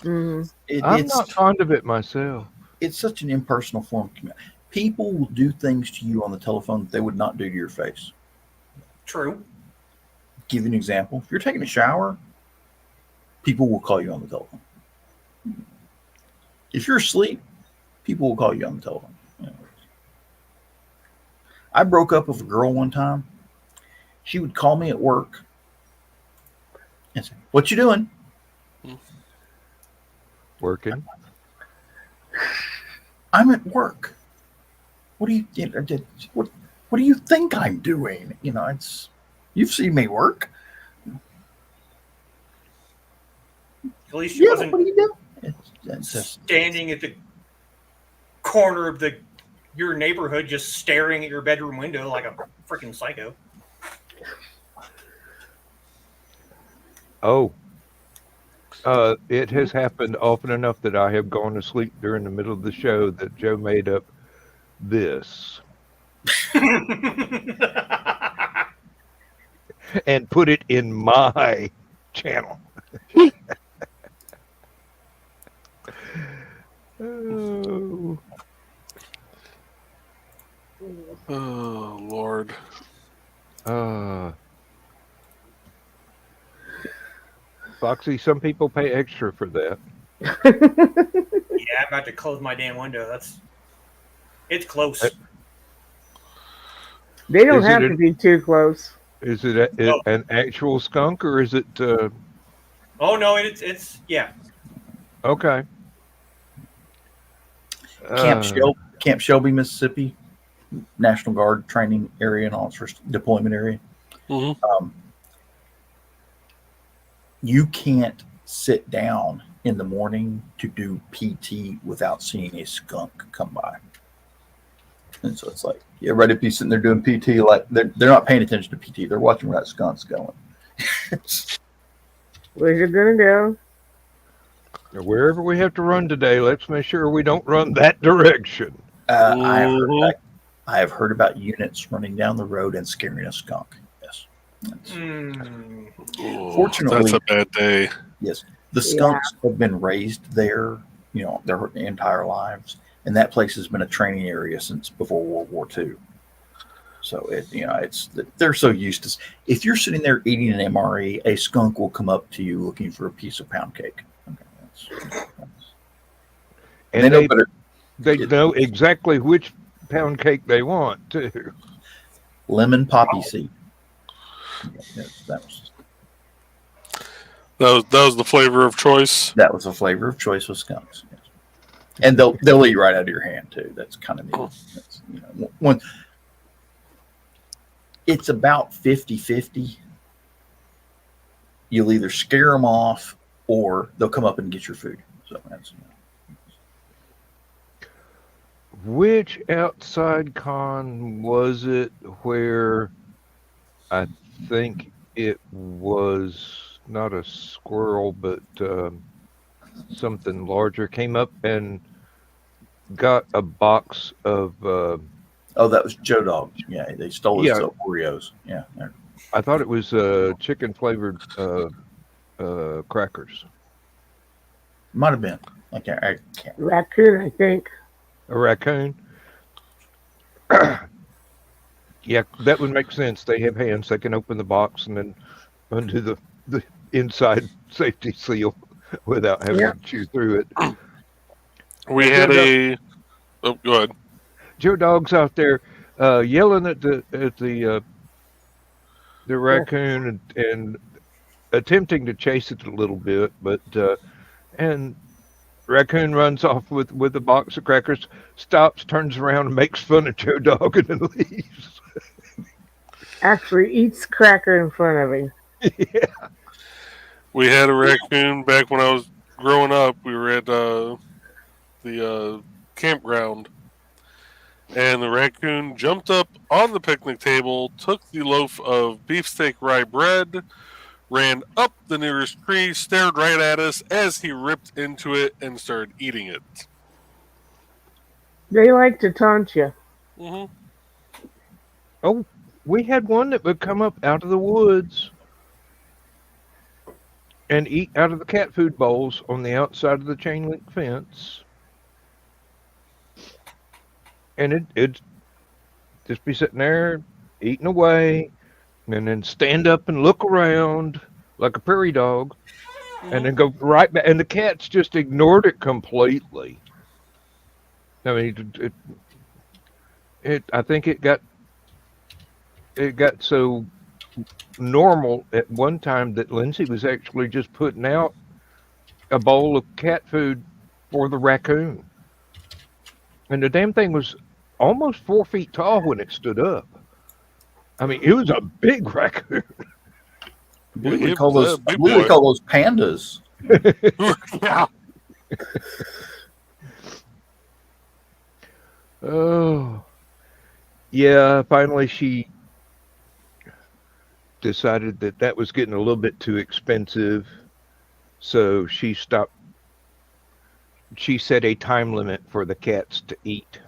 Mm-hmm. I'm not fond of it myself. It's such an impersonal form of communication. People will do things to you on the telephone that they would not do to your face. True. Give you an example. If you're taking a shower, people will call you on the telephone. If you're asleep, people will call you on the telephone. I broke up with a girl one time. She would call me at work and say, "What you doing?" Working. I'm at work. What do you think I'm doing? You've seen me work. At least she wasn't what are you doing? standing at the corner of your neighborhood just staring at your bedroom window like a freaking psycho. Oh. It has happened often enough that I have gone to sleep during the middle of the show that Joe made up this and put it in my channel. Oh. Oh Lord. Foxy, some people pay extra for that. Yeah, I'm about to close my damn window. It's close. They don't Is have it to be too close. Is it an actual skunk or is it? Oh no, it's yeah. Okay. Camp Shelby, Mississippi, National Guard training area and officer deployment area. Mm-hmm. You can't sit down in the morning to do PT without seeing a skunk come by. And so it's like, everybody be sitting there doing PT, like they're not paying attention to PT. They're watching where that skunk's going. Where's it gonna go? Wherever we have to run today, let's make sure we don't run that direction. I have heard about units running down the road and scaring a skunk. Yes. Fortunately, that's a bad day. Yes, the skunks have been raised there, their entire lives, and that place has been a training area since before World War II. So they're so used to. If you're sitting there eating an MRE, a skunk will come up to you looking for a piece of pound cake. Okay, and they know exactly which pound cake they want too. Lemon poppy seed. Yes, that was the flavor of choice. That was the flavor of choice with skunks. Yes. And they'll eat right out of your hand too. That's kind of neat. That's, when it's about 50-50, you'll either scare them off or they'll come up and get your food. So that's. Which outside con was it where I think it was not a squirrel, but something larger came up and got a box of... that was Joe Dog. Yeah, they stole his Oreos. Yeah. I thought it was chicken-flavored crackers. Might have been. I can't. Raccoon, I think. A raccoon? Yeah, that would make sense. They have hands. They can open the box and then undo the inside safety seal without having to chew through it. We had a... Oh, go ahead. Joe Dog's out there yelling at the raccoon and attempting to chase it a little bit, but and raccoon runs off with a box of crackers, stops, turns around, and makes fun of Joe Dog and then leaves. Actually eats cracker in front of him. Yeah. We had a raccoon back when I was growing up. We were at the campground, and the raccoon jumped up on the picnic table, took the loaf of beefsteak rye bread, ran up the nearest tree, stared right at us as he ripped into it and started eating it. They like to taunt you. Mm-hmm. Oh, we had one that would come up out of the woods and eat out of the cat food bowls on the outside of the chain link fence. And it'd just be sitting there eating away and then stand up and look around like a prairie dog and then go right back. And the cats just ignored it completely. I mean, I think it got so normal at one time that Lindsay was actually just putting out a bowl of cat food for the raccoon. And the damn thing was almost 4 feet tall when it stood up. I mean, it was a big raccoon. I believe we call those pandas. Yeah. Oh. Yeah, finally she decided that was getting a little bit too expensive. So she stopped. She set a time limit for the cats to eat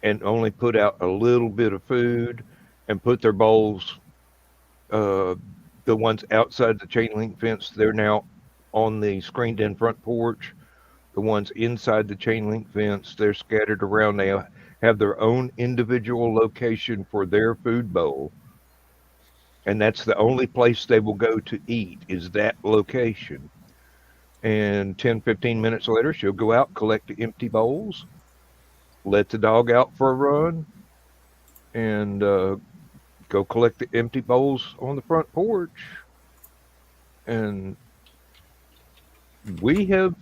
and only put out a little bit of food and put their bowls, the ones outside the chain link fence, they're now on the screened in front porch. The ones inside the chain link fence, they're scattered around. They have their own individual location for their food bowl. And that's the only place they will go to eat is that location. And 10, 15 minutes later, she'll go out, collect the empty bowls, let the dog out for a run, and go collect the empty bowls on the front porch. And we have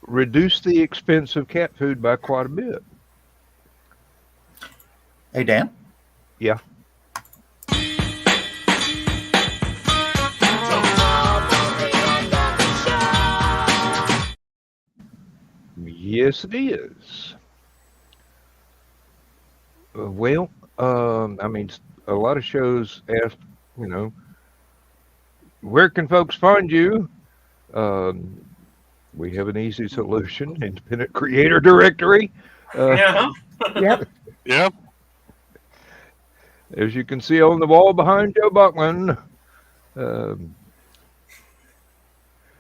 reduced the expense of cat food by quite a bit. Hey, Dan? Yeah. Yes, it is. Well, I mean, a lot of shows ask, you know, where can folks find you? We have an easy solution, independent creator directory. Yeah. Yep. Yeah. As you can see on the wall behind Joe Buckman,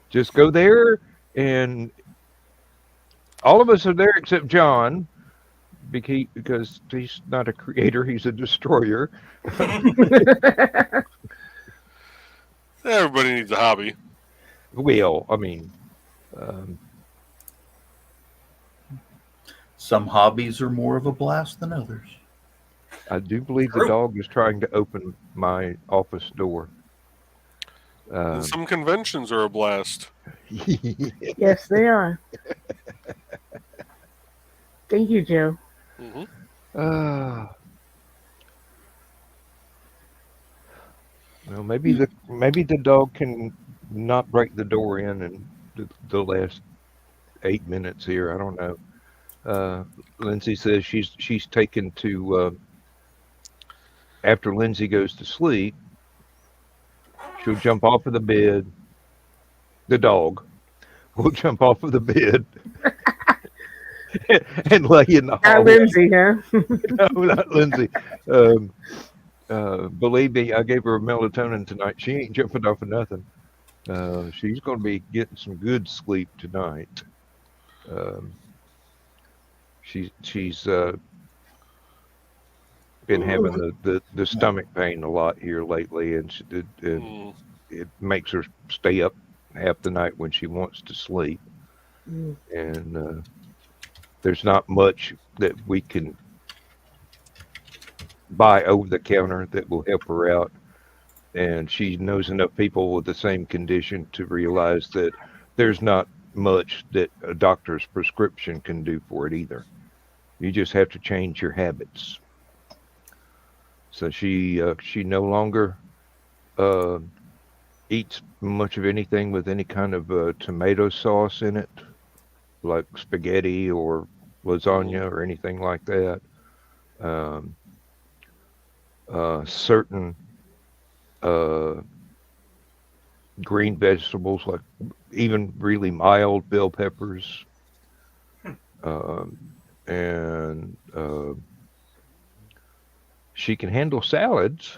just go there, and all of us are there except John, because he's not a creator, he's a destroyer. Everybody needs a hobby. Well, I mean, Some hobbies are more of a blast than others. I do believe the True. dog is trying to open my office door. And some conventions are a blast. Yes, they are. Thank you, Joe. Hmm. Well, maybe the dog can not break the door in the last 8 minutes here. I don't know. Lindsay says she's taken to after Lindsay goes to sleep, she'll jump off of the bed. The dog will jump off of the bed and lay in the Not hallway. Lindsay, huh? No, not Lindsay. Believe me, I gave her a melatonin tonight. She ain't jumping off of nothing. She's going to be getting some good sleep tonight. She's been having the stomach pain a lot here lately, and it makes her stay up half the night when she wants to sleep. And there's not much that we can buy over the counter that will help her out. And she knows enough people with the same condition to realize that there's not much that a doctor's prescription can do for it either. You just have to change your habits. So she no longer eats much of anything with any kind of tomato sauce in it, like spaghetti or lasagna or anything like that. Certain green vegetables, like even really mild bell peppers, and she can handle salads,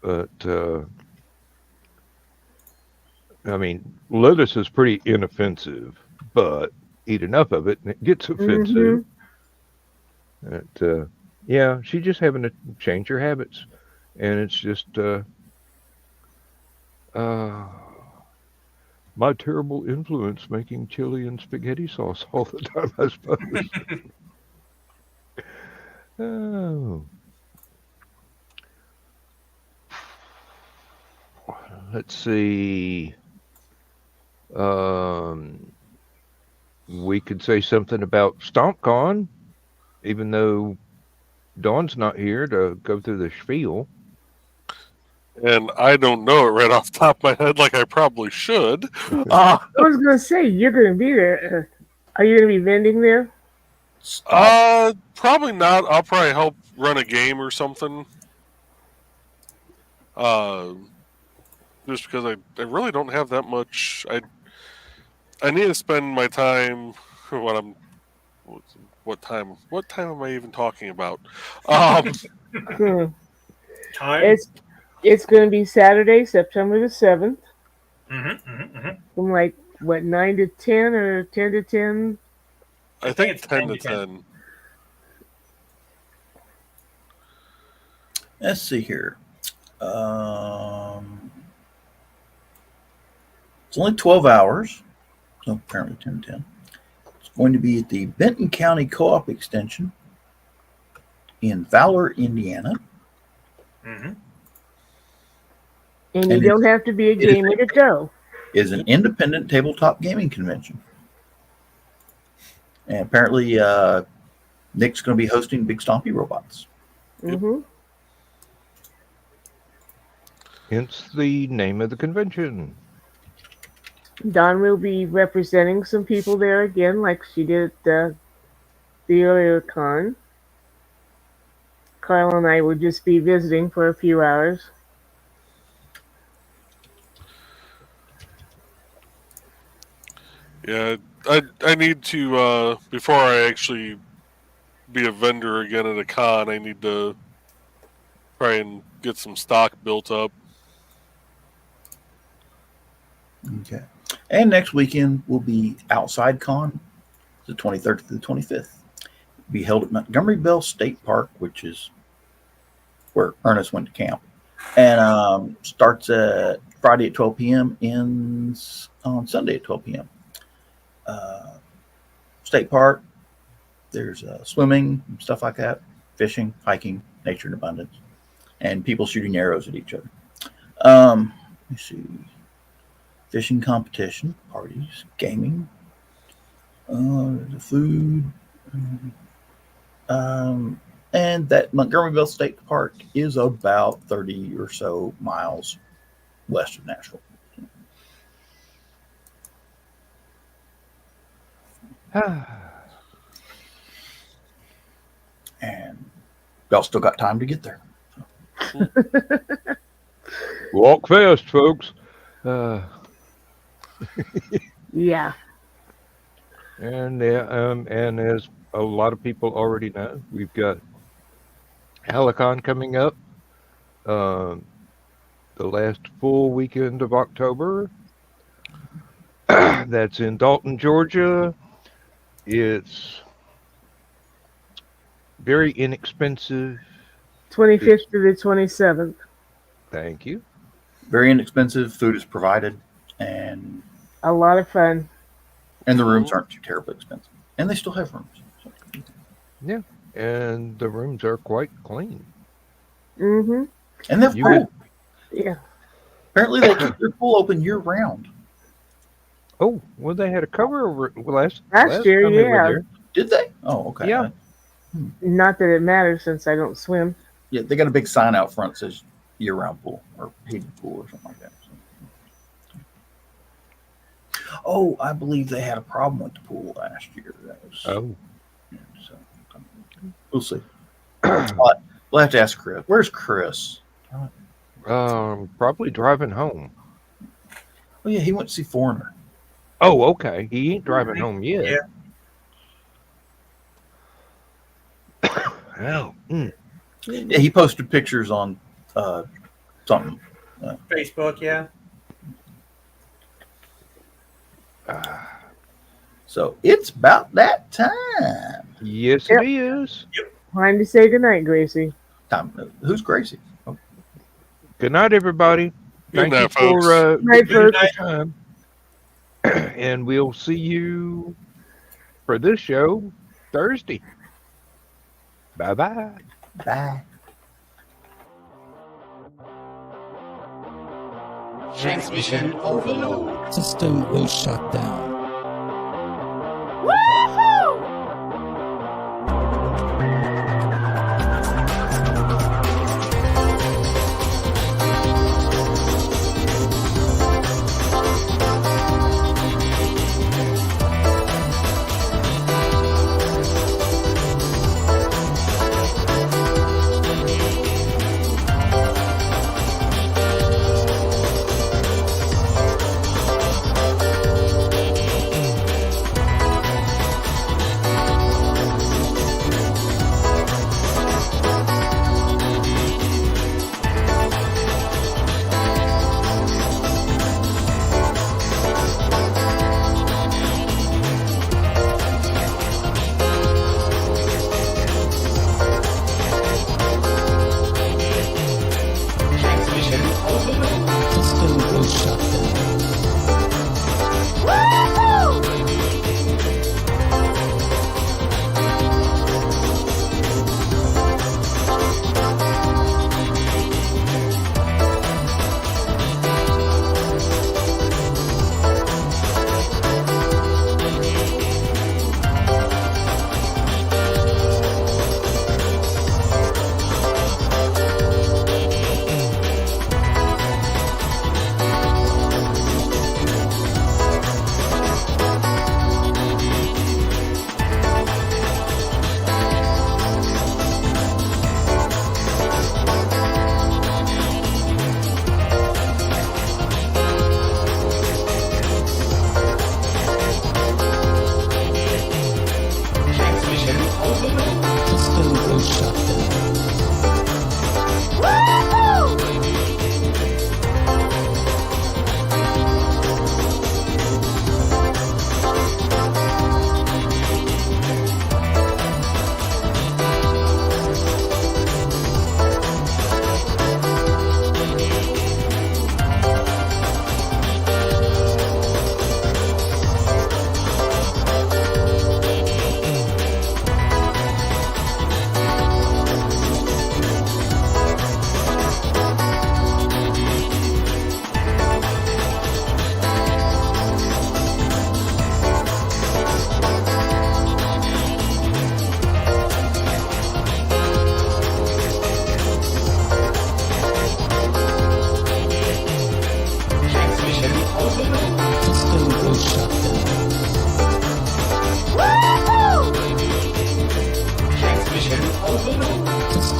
but I mean, lettuce is pretty inoffensive, but eat enough of it and it gets offensive. Yeah, she's just having to change her habits, and it's just my terrible influence making chili and spaghetti sauce all the time, I suppose. Oh. Let's see. We could say something about StompCon, even though Dawn's not here to go through the spiel. And I don't know it right off the top of my head like I probably should. I was going to say, you're going to be there. Are you going to be vending there? Probably not. I'll probably help run a game or something. just because I really don't have that much. I need to spend my time what time am I even talking about? Hmm. Time. It's going to be Saturday, September the 7th, Mm-hmm. from like, what, 9 to 10 or 10 to 10? I think 10 to 10. Let's see here. It's only 12 hours, so apparently 10 to 10. It's going to be at the Benton County Co-op Extension in Valor, Indiana. Mm-hmm. And you And don't have to be a gamer to go. It is an independent tabletop gaming convention. And apparently Nick's going to be hosting Big Stompy Robots. Mm-hmm. Hence the name of the convention. Dawn will be representing some people there again, like she did at the earlier con. Carl and I will just be visiting for a few hours. Yeah, I need to before I actually be a vendor again at a con. I need to try and get some stock built up. Okay. And next weekend will be Outside Con, the 23rd to the 25th. It'll be held at Montgomery Bell State Park, which is where Ernest went to camp. And starts at Friday at 12 p.m. ends on Sunday at 12 p.m. State Park, there's swimming, stuff like that, fishing, hiking, nature in abundance, and people shooting arrows at each other. Let's see. Fishing competition, parties, gaming, the food, and that Montgomeryville State Park is about 30 or so miles west of Nashville. And y'all still got time to get there. Walk fast, folks. Yeah. And as a lot of people already know, we've got Hallowcon coming up. The last full weekend of October. That's in Dalton, Georgia. It's very inexpensive. 25th to the 27th. Thank you. Very inexpensive. Food is provided, and A lot of fun. the rooms aren't too terribly expensive, and they still have rooms. Yeah, and the rooms are quite clean. Mm-hmm. And they've You pool. Yeah. Apparently, they keep their pool open year round. Oh, well, they had a cover over last year, time they were yeah. there. Did they? Oh, okay. Yeah. Not that it matters since I don't swim. Yeah, they got a big sign out front that says year-round pool or heated pool or something like that. Oh, I believe they had a problem with the pool last year. That was, yeah, so we'll see. We'll have to ask Chris. Where's Chris? Probably driving home. Oh yeah, he went to see Foreigner. Oh, okay. He ain't driving home yet. Yeah. Oh. Yeah, he posted pictures on something. Facebook, yeah. So it's about that time. Yes, Yep. it is. Time to say goodnight, Gracie. Who's Gracie? Oh, Good night, everybody. Good Thank you night, folks. for Night, your folks. time. And we'll see you for this show Thursday. Bye-bye. bye. Transmission overload. System will shut down.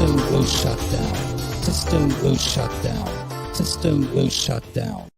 System will shut down. System will shut down. System will shut down.